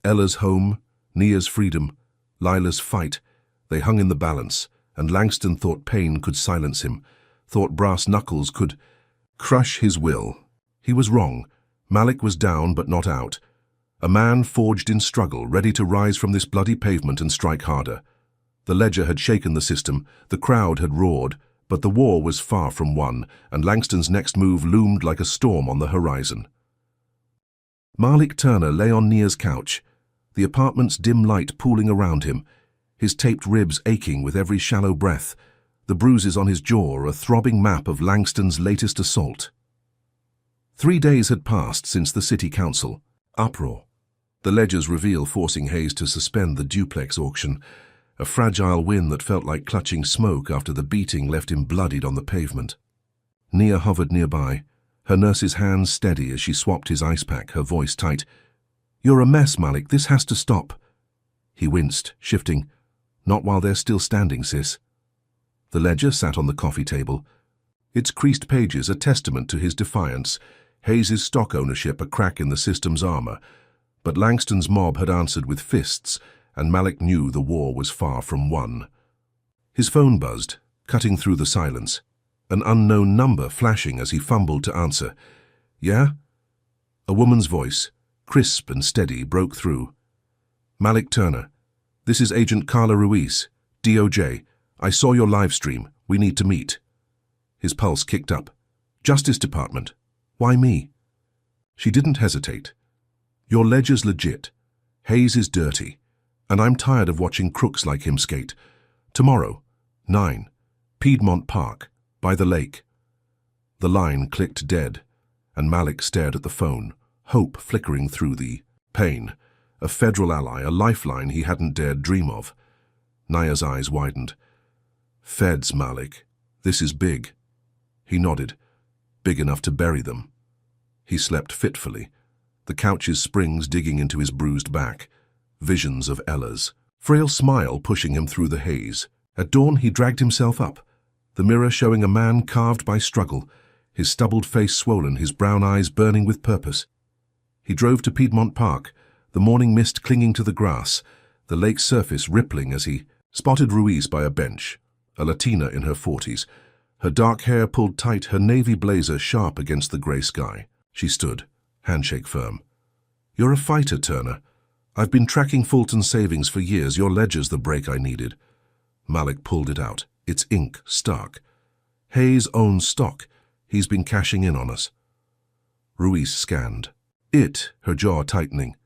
Ella's home, Nia's freedom, Lila's fight, they hung in the balance, and Langston thought pain could silence him, thought brass knuckles could crush his will. He was wrong. Malik was down but not out. A man forged in struggle, ready to rise from this bloody pavement and strike harder. The ledger had shaken the system, the crowd had roared, but the war was far from won, and Langston's next move loomed like a storm on the horizon. Malik Turner lay on Nia's couch, the apartment's dim light pooling around him, his taped ribs aching with every shallow breath, the bruises on his jaw a throbbing map of Langston's latest assault. 3 days had passed since the city council. Uproar. The ledger's reveal forcing Hayes to suspend the duplex auction, a fragile win that felt like clutching smoke after the beating left him bloodied on the pavement. Nia hovered nearby, her nurse's hands steady as she swapped his ice pack, her voice tight. "You're a mess, Malik. This has to stop." He winced, shifting. "Not while they're still standing, sis." The ledger sat on the coffee table. Its creased pages a testament to his defiance, Hayes's stock ownership a crack in the system's armor. But Langston's mob had answered with fists, and Malik knew the war was far from won. His phone buzzed, cutting through the silence, an unknown number flashing as he fumbled to answer. "Yeah?" A woman's voice, crisp and steady, broke through. "Malik Turner, this is Agent Carla Ruiz, DOJ. I saw your live stream. We need to meet." His pulse kicked up. "Justice Department. Why me?" She didn't hesitate. "Your ledger's legit. Hayes is dirty. And I'm tired of watching crooks like him skate. Tomorrow, 9, Piedmont Park, by the lake." The line clicked dead, and Malik stared at the phone, hope flickering through the pain. A federal ally, a lifeline he hadn't dared dream of. Naya's eyes widened. "Feds, Malik. This is big." He nodded. Big enough to bury them. He slept fitfully, the couch's springs digging into his bruised back. Visions of Ella's frail smile pushing him through the haze. At dawn he dragged himself up, the mirror showing a man carved by struggle, his stubbled face swollen, his brown eyes burning with purpose. He drove to Piedmont Park, the morning mist clinging to the grass, the lake's surface rippling as he spotted Ruiz by a bench, a Latina in her 40s, her dark hair pulled tight, her navy blazer sharp against the grey sky. She stood, handshake firm. "You're a fighter, Turner. I've been tracking Fulton's savings for years. Your ledger's the break I needed." Malik pulled it out, its ink stark. "Hayes owns stock. He's been cashing in on us." Ruiz scanned. Her jaw tightening.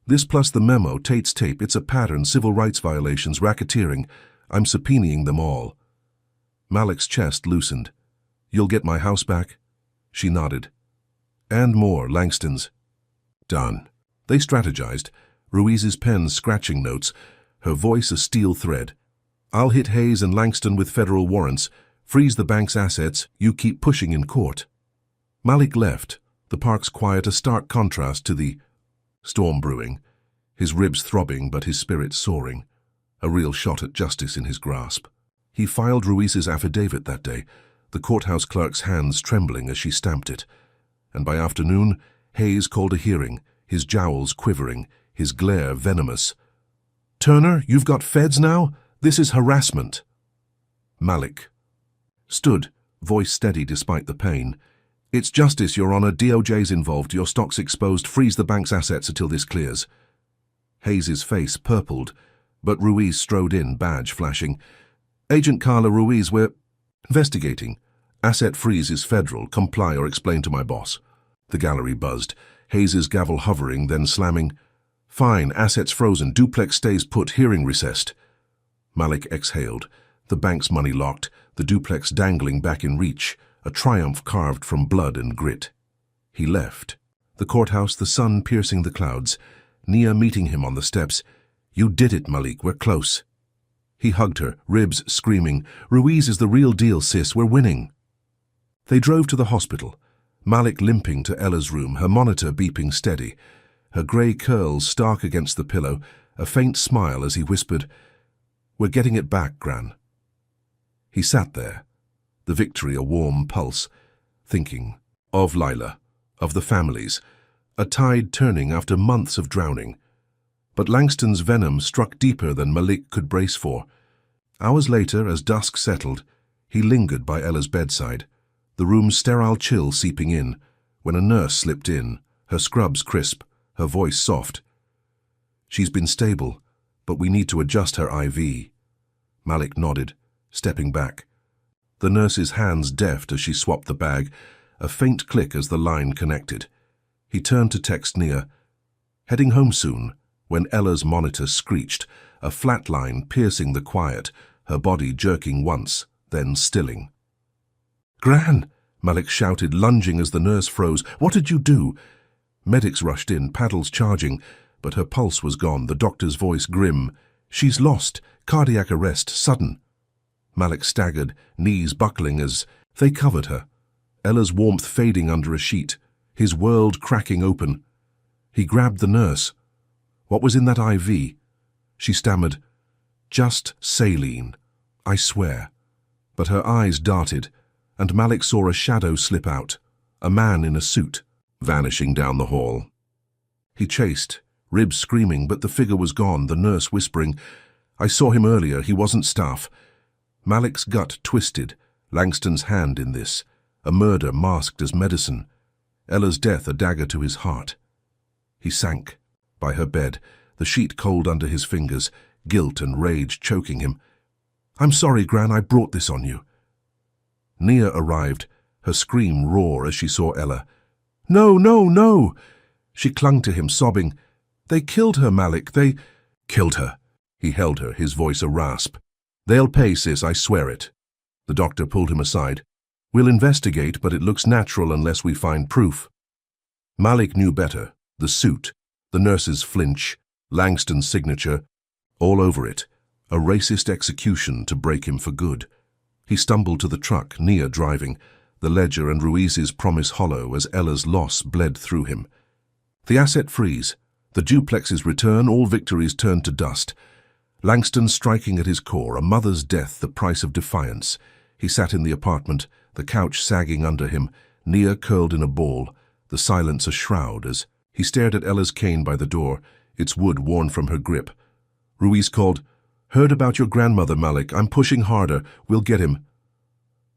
"This plus the memo, Tate's tape, it's a pattern, civil rights violations, racketeering. I'm subpoenaing them all." Malik's chest loosened. "You'll get my house back?" She nodded. "And more, Langston's." Done. They strategized, Ruiz's pen scratching notes, her voice a steel thread. "I'll hit Hayes and Langston with federal warrants, freeze the bank's assets, you keep pushing in court." Malik left, the park's quiet a stark contrast to the storm brewing, his ribs throbbing but his spirit soaring, a real shot at justice in his grasp. He filed Ruiz's affidavit that day, the courthouse clerk's hands trembling as she stamped it. And by afternoon, Hayes called a hearing, his jowls quivering, his glare venomous. "Turner, you've got feds now? This is harassment." Malik stood, voice steady despite the pain. "It's justice, Your Honor. DOJ's involved. Your stock's exposed. Freeze the bank's assets until this clears." Hayes's face purpled, but Ruiz strode in, badge flashing. "Agent Carla Ruiz, we're investigating. Asset freeze is federal. Comply or explain to my boss." The gallery buzzed, Hayes's gavel hovering, then slamming. "Fine, assets frozen. Duplex stays put. Hearing recessed." Malik exhaled, the bank's money locked, the duplex dangling back in reach, a triumph carved from blood and grit. He left. The courthouse, the sun piercing the clouds, Nia meeting him on the steps. "You did it, Malik. We're close." He hugged her, ribs screaming, "Ruiz is the real deal, sis. We're winning." They drove to the hospital, Malik limping to Ella's room, her monitor beeping steady, her grey curls stark against the pillow, a faint smile as he whispered, "We're getting it back, Gran." He sat there, the victory a warm pulse, thinking of Lila, of the families, a tide turning after months of drowning. But Langston's venom struck deeper than Malik could brace for. Hours later, as dusk settled, he lingered by Ella's bedside, the room's sterile chill seeping in, when a nurse slipped in, her scrubs crisp, her voice soft. "She's been stable, but we need to adjust her IV." Malik nodded, stepping back. The nurse's hands deft as she swapped the bag, a faint click as the line connected. He turned to text Nia, "Heading home soon," when Ella's monitor screeched, a flat line piercing the quiet, her body jerking once, then stilling. "Gran!" Malik shouted, lunging as the nurse froze. "What did you do?" Medics rushed in, paddles charging, but her pulse was gone, the doctor's voice grim. "She's lost. Cardiac arrest, sudden." Malik staggered, knees buckling as they covered her. Ella's warmth fading under a sheet, his world cracking open. He grabbed the nurse. What was in that IV? She stammered, "Just saline, I swear." But her eyes darted, and Malik saw a shadow slip out, a man in a suit, vanishing down the hall. He chased, ribs screaming, but the figure was gone, the nurse whispering, "I saw him earlier, he wasn't staff." Malik's gut twisted, Langston's hand in this, a murder masked as medicine, Ella's death a dagger to his heart. He sank by her bed, the sheet cold under his fingers, guilt and rage choking him. "I'm sorry, Gran, I brought this on you." Nia arrived, her scream raw as she saw Ella. "No, no, no!" She clung to him, sobbing. "They killed her, Malik, they—" "Killed her." He held her, his voice a rasp. "They'll pay, sis, I swear it." The doctor pulled him aside. "We'll investigate, but it looks natural unless we find proof." Malik knew better. The suit, the nurse's flinch, Langston's signature, all over it. A racist execution to break him for good. He stumbled to the truck, Nia driving, the ledger and Ruiz's promise hollow as Ella's loss bled through him. The asset freeze, the duplex's return, all victories turned to dust. Langston striking at his core, a mother's death, the price of defiance. He sat in the apartment, the couch sagging under him, Nia curled in a ball, the silence a shroud as he stared at Ella's cane by the door, its wood worn from her grip. Ruiz called, "Heard about your grandmother, Malik. I'm pushing harder. We'll get him."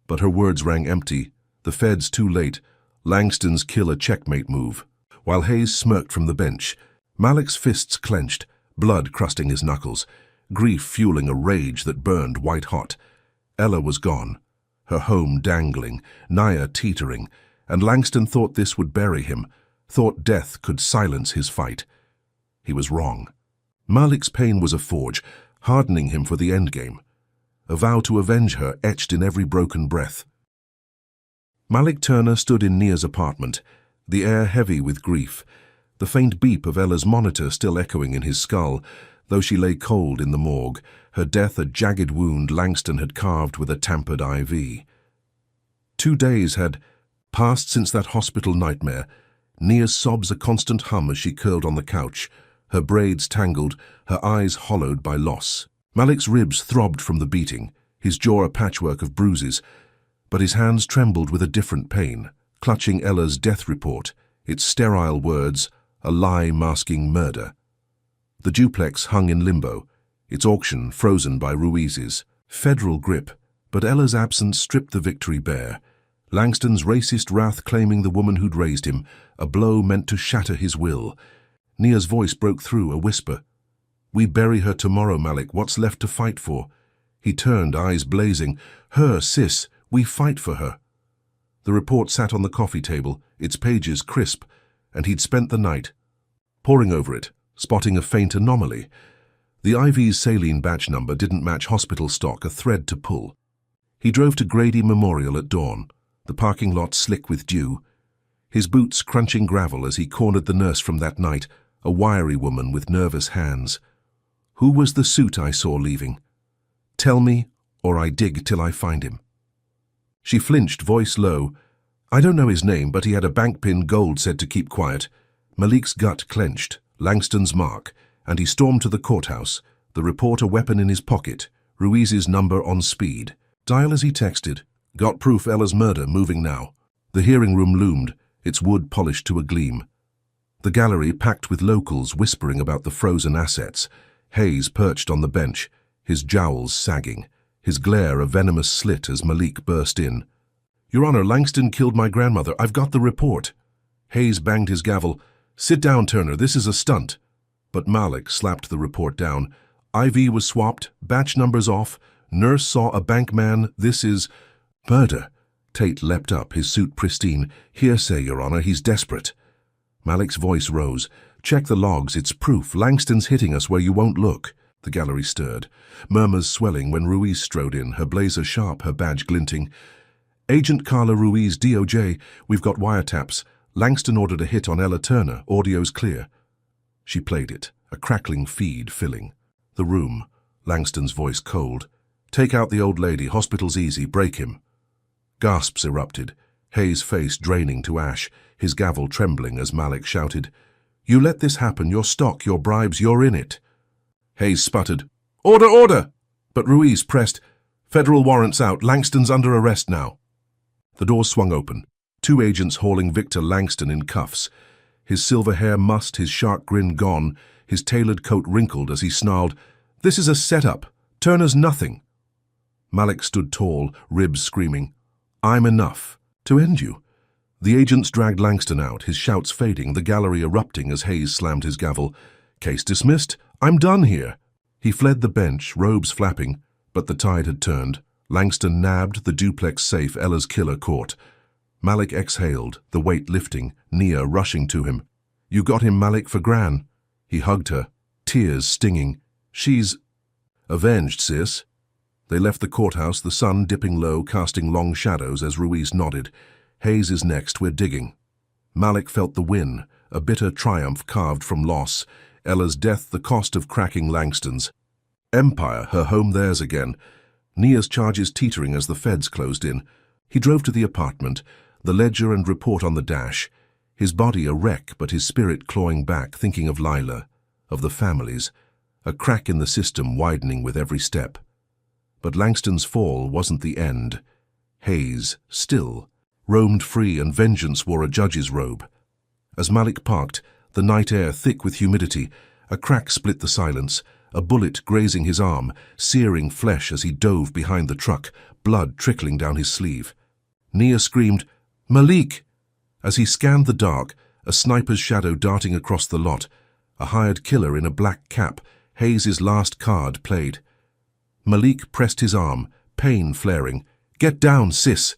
But her words rang empty. The feds too late. Langston's kill a checkmate move. While Hayes smirked from the bench, Malik's fists clenched, blood crusting his knuckles, grief fueling a rage that burned white-hot. Ella was gone, her home dangling, Nia teetering, and Langston thought this would bury him, thought death could silence his fight. He was wrong. Malik's pain was a forge, hardening him for the endgame. A vow to avenge her etched in every broken breath. Malik Turner stood in Nia's apartment, the air heavy with grief, the faint beep of Ella's monitor still echoing in his skull, though she lay cold in the morgue, her death a jagged wound Langston had carved with a tampered IV. 2 days had passed since that hospital nightmare, Nia's sobs a constant hum as she curled on the couch, her braids tangled, her eyes hollowed by loss. Malik's ribs throbbed from the beating, his jaw a patchwork of bruises, but his hands trembled with a different pain, clutching Ella's death report, its sterile words, a lie masking murder. The duplex hung in limbo, its auction frozen by Ruiz's federal grip, but Ella's absence stripped the victory bare. Langston's racist wrath claiming the woman who'd raised him, a blow meant to shatter his will. Nia's voice broke through, a whisper. "We bury her tomorrow, Malik. What's left to fight for?" He turned, eyes blazing. "Her, sis. We fight for her." The report sat on the coffee table, its pages crisp, and he'd spent the night poring over it, spotting a faint anomaly. The IV's saline batch number didn't match hospital stock, a thread to pull. He drove to Grady Memorial at dawn, the parking lot slick with dew, his boots crunching gravel as he cornered the nurse from that night, a wiry woman with nervous hands. "Who was the suit I saw leaving? Tell me, or I dig till I find him." She flinched, voice low. "I don't know his name, but he had a bank pin gold said to keep quiet." Malik's gut clenched, Langston's mark, and he stormed to the courthouse, the report a weapon in his pocket, Ruiz's number on speed. Dial as he texted. "Got proof Ella's murder, moving now." The hearing room loomed, its wood polished to a gleam. The gallery packed with locals whispering about the frozen assets. Hayes perched on the bench, his jowls sagging, his glare a venomous slit as Malik burst in. "Your Honor, Langston killed my grandmother. I've got the report." Hayes banged his gavel. "Sit down, Turner. This is a stunt." But Malik slapped the report down. "IV was swapped, batch numbers off. Nurse saw a bank man. This is murder." Tate leapt up, his suit pristine. "Hearsay, Your Honor. He's desperate." Malik's voice rose. "Check the logs. It's proof. Langston's hitting us where you won't look." The gallery stirred, murmurs swelling when Ruiz strode in, her blazer sharp, her badge glinting. "Agent Carla Ruiz, DOJ. We've got wiretaps. Langston ordered a hit on Ella Turner. Audio's clear." She played it, a crackling feed filling the room. Langston's voice cold. "Take out the old lady. Hospital's easy. Break him." Gasps erupted. Hayes' face draining to ash, his gavel trembling as Malik shouted, "You let this happen, your stock, your bribes, you're in it." Hayes sputtered, "Order, order!" But Ruiz pressed, "Federal warrants out, Langston's under arrest now." The door swung open, 2 agents hauling Victor Langston in cuffs. His silver hair mussed, his sharp grin gone, his tailored coat wrinkled as he snarled, "This is a setup. Turner's nothing." Malik stood tall, ribs screaming, "I'm enough. To end you." The agents dragged Langston out, his shouts fading, the gallery erupting as Hayes slammed his gavel. "Case dismissed. I'm done here." He fled the bench, robes flapping, but the tide had turned. Langston nabbed, the duplex safe Ella's killer caught. Malik exhaled, the weight lifting, Nia rushing to him. "You got him, Malik, for Gran." He hugged her, tears stinging. "She's avenged, sis." They left the courthouse, the sun dipping low, casting long shadows as Ruiz nodded. "Hayes is next, we're digging." Malik felt the win, a bitter triumph carved from loss. Ella's death the cost of cracking Langston's. Empire, her home theirs again. Nia's charges teetering as the feds closed in. He drove to the apartment, the ledger and report on the dash. His body a wreck, but his spirit clawing back, thinking of Lila, of the families. A crack in the system widening with every step. But Langston's fall wasn't the end. Hayes, still, roamed free and vengeance wore a judge's robe. As Malik parked, the night air thick with humidity, a crack split the silence, a bullet grazing his arm, searing flesh as he dove behind the truck, blood trickling down his sleeve. Nia screamed, "Malik!" As he scanned the dark, a sniper's shadow darting across the lot, a hired killer in a black cap, Hayes' last card played. Malik pressed his arm, pain flaring. "Get down, sis!"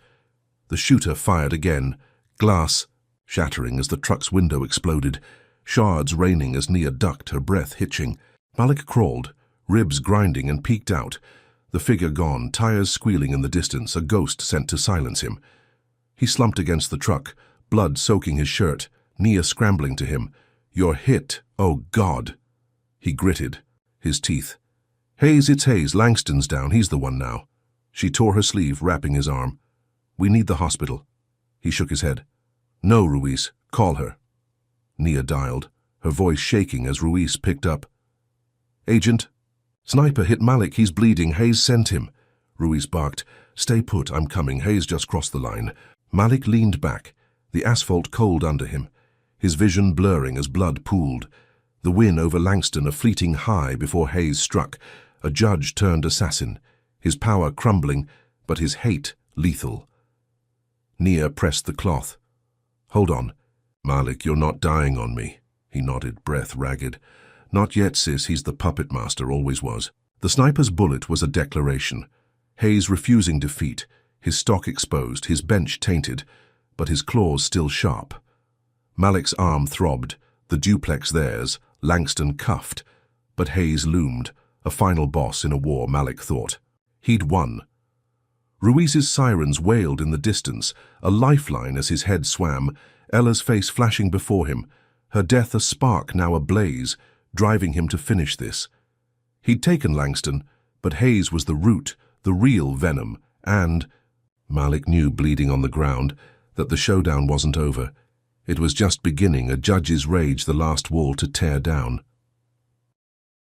The shooter fired again, glass shattering as the truck's window exploded, shards raining as Nia ducked, her breath hitching. Malik crawled, ribs grinding, and peeked out. The figure gone, tires squealing in the distance, a ghost sent to silence him. He slumped against the truck, blood soaking his shirt, Nia scrambling to him. "You're hit, oh God!" He gritted, his teeth. "Hayes, it's Hayes. Langston's down. He's the one now." She tore her sleeve, wrapping his arm. "We need the hospital." He shook his head. "No, Ruiz. Call her." Nia dialed, her voice shaking as Ruiz picked up. "Agent, sniper hit Malik. He's bleeding. Hayes sent him." Ruiz barked. "Stay put. I'm coming. Hayes just crossed the line." Malik leaned back, the asphalt cold under him, his vision blurring as blood pooled. The win over Langston a fleeting high before Hayes struck. A judge turned assassin, his power crumbling, but his hate lethal. Nia pressed the cloth. "Hold on. Malik, you're not dying on me." He nodded, breath ragged. "Not yet, sis. He's the puppet master, always was." The sniper's bullet was a declaration. Hayes refusing defeat, his stock exposed, his bench tainted, but his claws still sharp. Malik's arm throbbed, the duplex theirs, Langston cuffed, but Hayes loomed, a final boss in a war, Malik thought. He'd won. Ruiz's sirens wailed in the distance, a lifeline as his head swam, Ella's face flashing before him, her death a spark now ablaze, driving him to finish this. He'd taken Langston, but Hayes was the root, the real venom, and Malik knew, bleeding on the ground, that the showdown wasn't over. It was just beginning, a judge's rage, the last wall to tear down.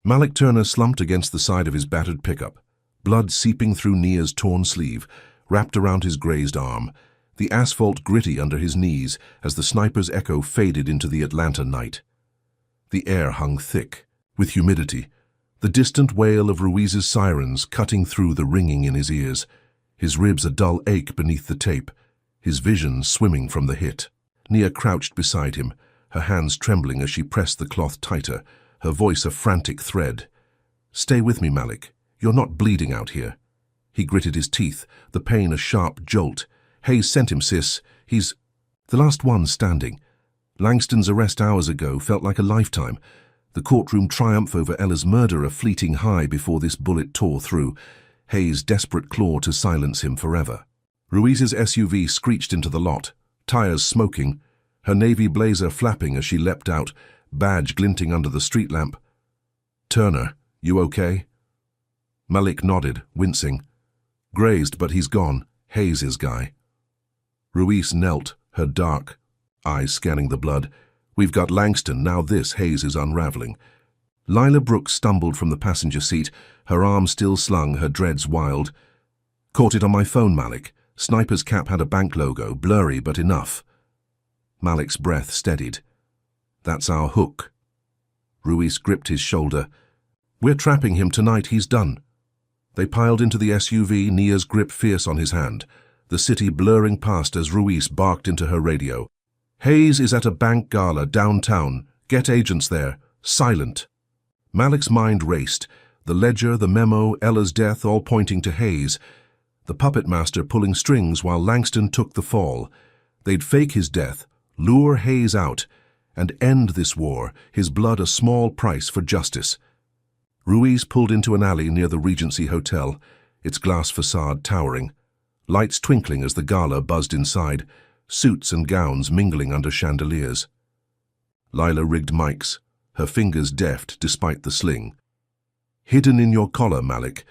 Malik Turner slumped against the side of his battered pickup, blood seeping through Nia's torn sleeve, wrapped around his grazed arm, the asphalt gritty under his knees as the sniper's echo faded into the Atlanta night. The air hung thick, with humidity, the distant wail of Ruiz's sirens cutting through the ringing in his ears, his ribs a dull ache beneath the tape, his vision swimming from the hit. Nia crouched beside him, her hands trembling as she pressed the cloth tighter, her voice a frantic thread. "Stay with me, Malik. You're not bleeding out here." He gritted his teeth, the pain a sharp jolt. "Hayes sent him, sis. He's the last one standing." Langston's arrest hours ago felt like a lifetime. The courtroom triumph over Ella's murder a fleeting high before this bullet tore through, Hayes' desperate claw to silence him forever. Ruiz's SUV screeched into the lot, tires smoking, her navy blazer flapping as she leapt out, badge glinting under the street lamp. "Turner, you okay?" Malik nodded, wincing. "Grazed, but he's gone. Hayes' guy." Ruiz knelt, her dark eyes scanning the blood. We've got Langston, now this Hayes is unraveling. Lila Brooks stumbled from the passenger seat, her arm still slung, her dreads wild. Caught it on my phone, Malik. Sniper's cap had a bank logo, blurry but enough. Malik's breath steadied. That's our hook. Ruiz gripped his shoulder. We're trapping him tonight, he's done. They piled into the SUV, Nia's grip fierce on his hand, the city blurring past as Ruiz barked into her radio. Hayes is at a bank gala downtown. Get agents there. Silent. Malik's mind raced. The ledger, the memo, Ella's death, all pointing to Hayes. The puppet master pulling strings while Langston took the fall. They'd fake his death, lure Hayes out, and end this war, his blood a small price for justice. Ruiz pulled into an alley near the Regency Hotel, its glass facade towering. Lights twinkling as the gala buzzed inside, suits and gowns mingling under chandeliers. Lila rigged mics, her fingers deft despite the sling. Hidden in your collar, Malik.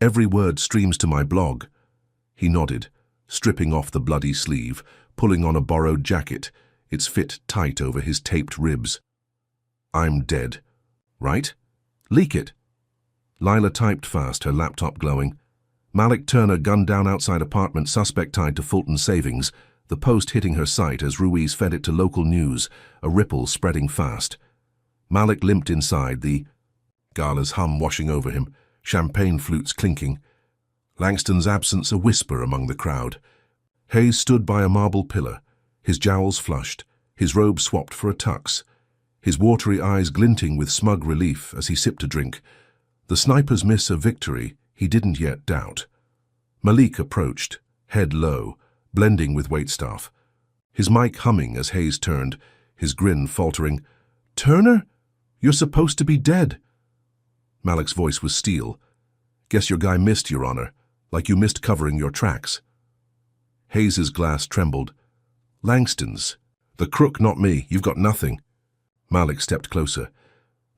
Every word streams to my blog. He nodded, stripping off the bloody sleeve, pulling on a borrowed jacket, its fit tight over his taped ribs. I'm dead. Right? Leak it. Lila typed fast, her laptop glowing. Malik Turner gunned down outside apartment, suspect tied to Fulton Savings, the post hitting her site as Ruiz fed it to local news, a ripple spreading fast. Malik limped inside, the gala's hum washing over him, champagne flutes clinking. Langston's absence a whisper among the crowd. Hayes stood by a marble pillar, his jowls flushed, his robe swapped for a tux, his watery eyes glinting with smug relief as he sipped a drink. The sniper's miss of victory he didn't yet doubt. Malik approached, head low, blending with waitstaff. His mic humming as Hayes turned, his grin faltering. Turner? You're supposed to be dead. Malik's voice was steel. Guess your guy missed, Your Honor, like you missed covering your tracks. Hayes's glass trembled. Langston's. The crook, not me. You've got nothing. Malik stepped closer.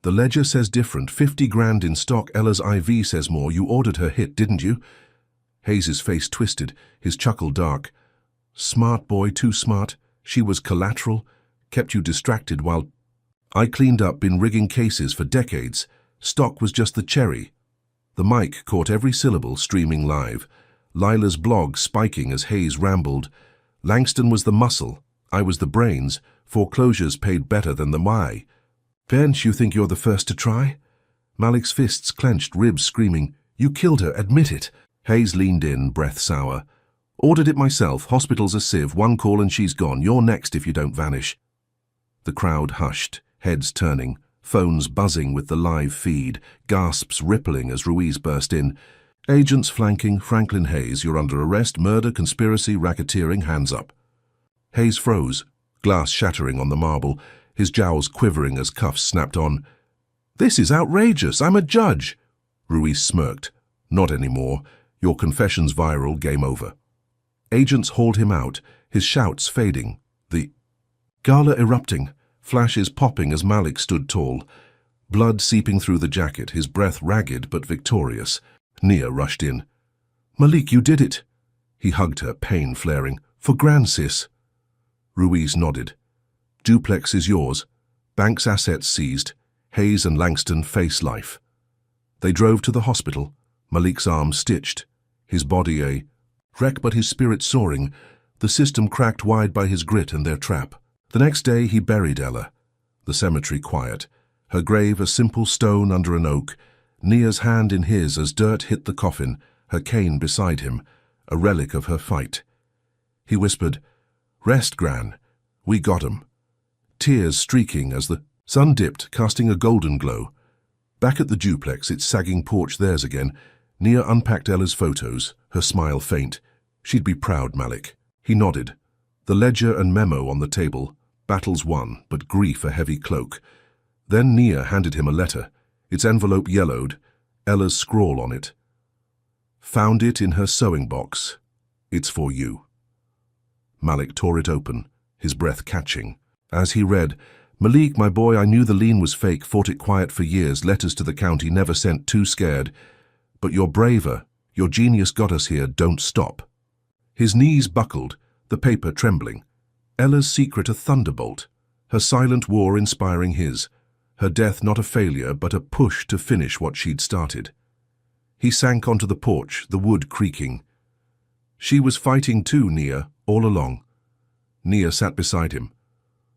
The ledger says different. 50 grand in stock. Ella's IV says more. You ordered her hit, didn't you? Hayes's face twisted, his chuckle dark. Smart boy, too smart. She was collateral. Kept you distracted while... I cleaned up, been rigging cases for decades. Stock was just the cherry. The mic caught every syllable, streaming live. Lila's blog spiking as Hayes rambled. Langston was the muscle. I was the brains. Foreclosures paid better than the why. Bench, you think you're the first to try? Malik's fists clenched, ribs screaming. You killed her, admit it. Hayes leaned in, breath sour. Ordered it myself. Hospital's a sieve. One call and she's gone. You're next if you don't vanish. The crowd hushed, heads turning, phones buzzing with the live feed, gasps rippling as Ruiz burst in. Agents flanking. Franklin Hayes, you're under arrest. Murder, conspiracy, racketeering. Hands up. Hayes froze, glass shattering on the marble, his jowls quivering as cuffs snapped on. This is outrageous. I'm a judge. Ruiz smirked. Not anymore. Your confession's viral. Game over. Agents hauled him out, his shouts fading. The gala erupting, flashes popping as Malik stood tall. Blood seeping through the jacket, his breath ragged but victorious. Nia rushed in. Malik, you did it. He hugged her, pain flaring. For grand, sis. Ruiz nodded. Duplex is yours. Bank's assets seized. Hayes and Langston face life. They drove to the hospital, Malik's arm stitched, his body a wreck but his spirit soaring, the system cracked wide by his grit and their trap. The next day he buried Ella, the cemetery quiet, her grave a simple stone under an oak, Nia's hand in his as dirt hit the coffin, her cane beside him, a relic of her fight. He whispered, Rest, Gran. We got 'em. Tears streaking as the sun dipped, casting a golden glow. Back at the duplex, its sagging porch theirs again, Nia unpacked Ella's photos, her smile faint. She'd be proud, Malik. He nodded. The ledger and memo on the table. Battles won, but grief a heavy cloak. Then Nia handed him a letter, its envelope yellowed, Ella's scrawl on it. Found it in her sewing box. It's for you. Malik tore it open, his breath catching. As he read, Malik, my boy, I knew the lien was fake, fought it quiet for years, letters to the county, never sent, too scared. But you're braver. Your genius got us here, don't stop. His knees buckled, the paper trembling. Ella's secret a thunderbolt, her silent war inspiring his, her death not a failure but a push to finish what she'd started. He sank onto the porch, the wood creaking. She was fighting too, Nia, all along. Nia sat beside him.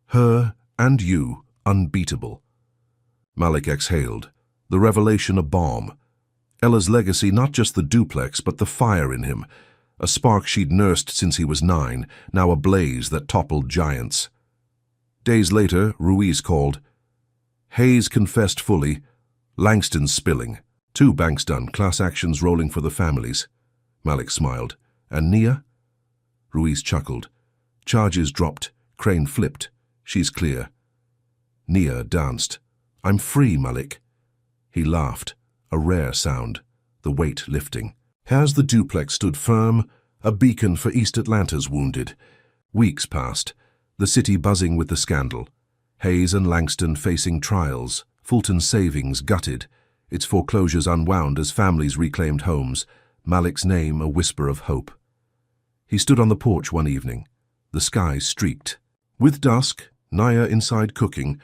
Her and you, unbeatable. Malik exhaled, the revelation a bomb. Ella's legacy, not just the duplex, but the fire in him, a spark she'd nursed since he was 9, now a blaze that toppled giants. Days later, Ruiz called. Hayes confessed fully, Langston's spilling. 2 banks done, class actions rolling for the families. Malik smiled. And Nia? Ruiz chuckled. Charges dropped, Crane flipped. She's clear. Nia danced. I'm free, Malik. He laughed, a rare sound, the weight lifting. As the duplex stood firm, a beacon for East Atlanta's wounded. Weeks passed, the city buzzing with the scandal. Hayes and Langston facing trials, Fulton's savings gutted, its foreclosures unwound as families reclaimed homes, Malik's name a whisper of hope. He stood on the porch one evening, the sky streaked. With dusk, Nia inside cooking,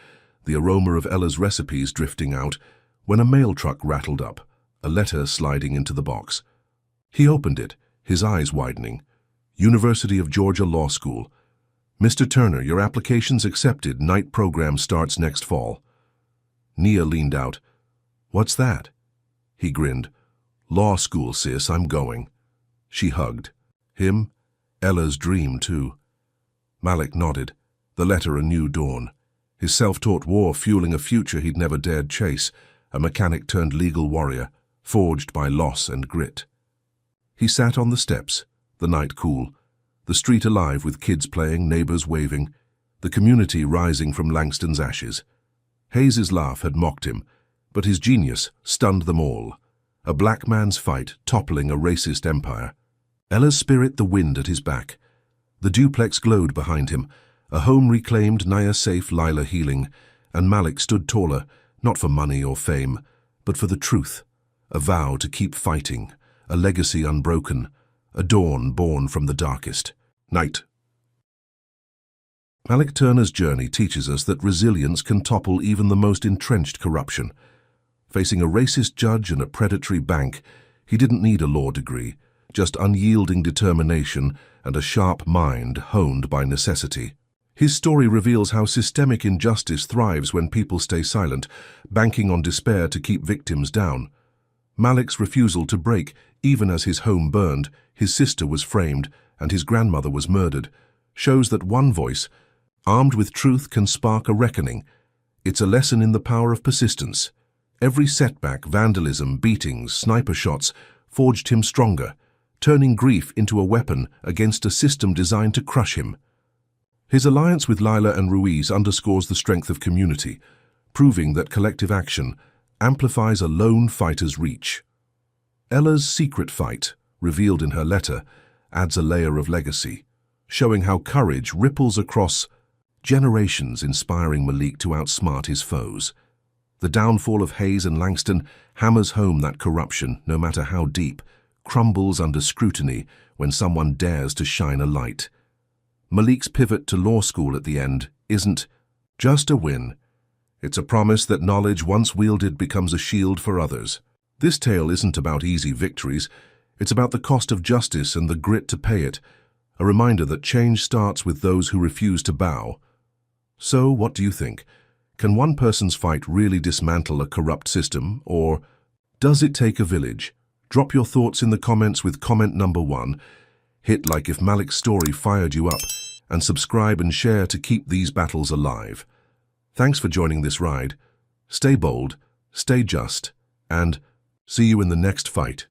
the aroma of Ella's recipes drifting out, when a mail truck rattled up, a letter sliding into the box. He opened it, his eyes widening. University of Georgia Law School. Mr. Turner, your application's accepted. Night program starts next fall. Nia leaned out. What's that? He grinned. Law school, sis, I'm going. She hugged. Him? Ella's dream, too. Malik nodded, the letter a new dawn. His self-taught war fueling a future he'd never dared chase, a mechanic-turned-legal warrior, forged by loss and grit. He sat on the steps, the night cool, the street alive with kids playing, neighbors waving, the community rising from Langston's ashes. Hayes's laugh had mocked him, but his genius stunned them all. A black man's fight toppling a racist empire. Ella's spirit the wind at his back. The duplex glowed behind him, a home reclaimed, Nia safe, Lila healing, and Malik stood taller, not for money or fame, but for the truth, a vow to keep fighting, a legacy unbroken, a dawn born from the darkest night. Malik Turner's journey teaches us that resilience can topple even the most entrenched corruption. Facing a racist judge and a predatory bank, he didn't need a law degree, just unyielding determination and a sharp mind honed by necessity. His story reveals how systemic injustice thrives when people stay silent, banking on despair to keep victims down. Malik's refusal to break, even as his home burned, his sister was framed, and his grandmother was murdered, shows that one voice, armed with truth, can spark a reckoning. It's a lesson in the power of persistence. Every setback, vandalism, beatings, sniper shots forged him stronger, turning grief into a weapon against a system designed to crush him. His alliance with Lila and Ruiz underscores the strength of community, proving that collective action amplifies a lone fighter's reach. Ella's secret fight, revealed in her letter, adds a layer of legacy, showing how courage ripples across generations, inspiring Malik to outsmart his foes. The downfall of Hayes and Langston hammers home that corruption, no matter how deep, crumbles under scrutiny when someone dares to shine a light. Malik's pivot to law school at the end isn't just a win. It's a promise that knowledge once wielded becomes a shield for others. This tale isn't about easy victories. It's about the cost of justice and the grit to pay it, a reminder that change starts with those who refuse to bow. So, what do you think? Can one person's fight really dismantle a corrupt system, or does it take a village? Drop your thoughts in the comments with comment number 1. Hit like if Malik's story fired you up, and subscribe and share to keep these battles alive. Thanks for joining this ride. Stay bold, stay just, and see you in the next fight.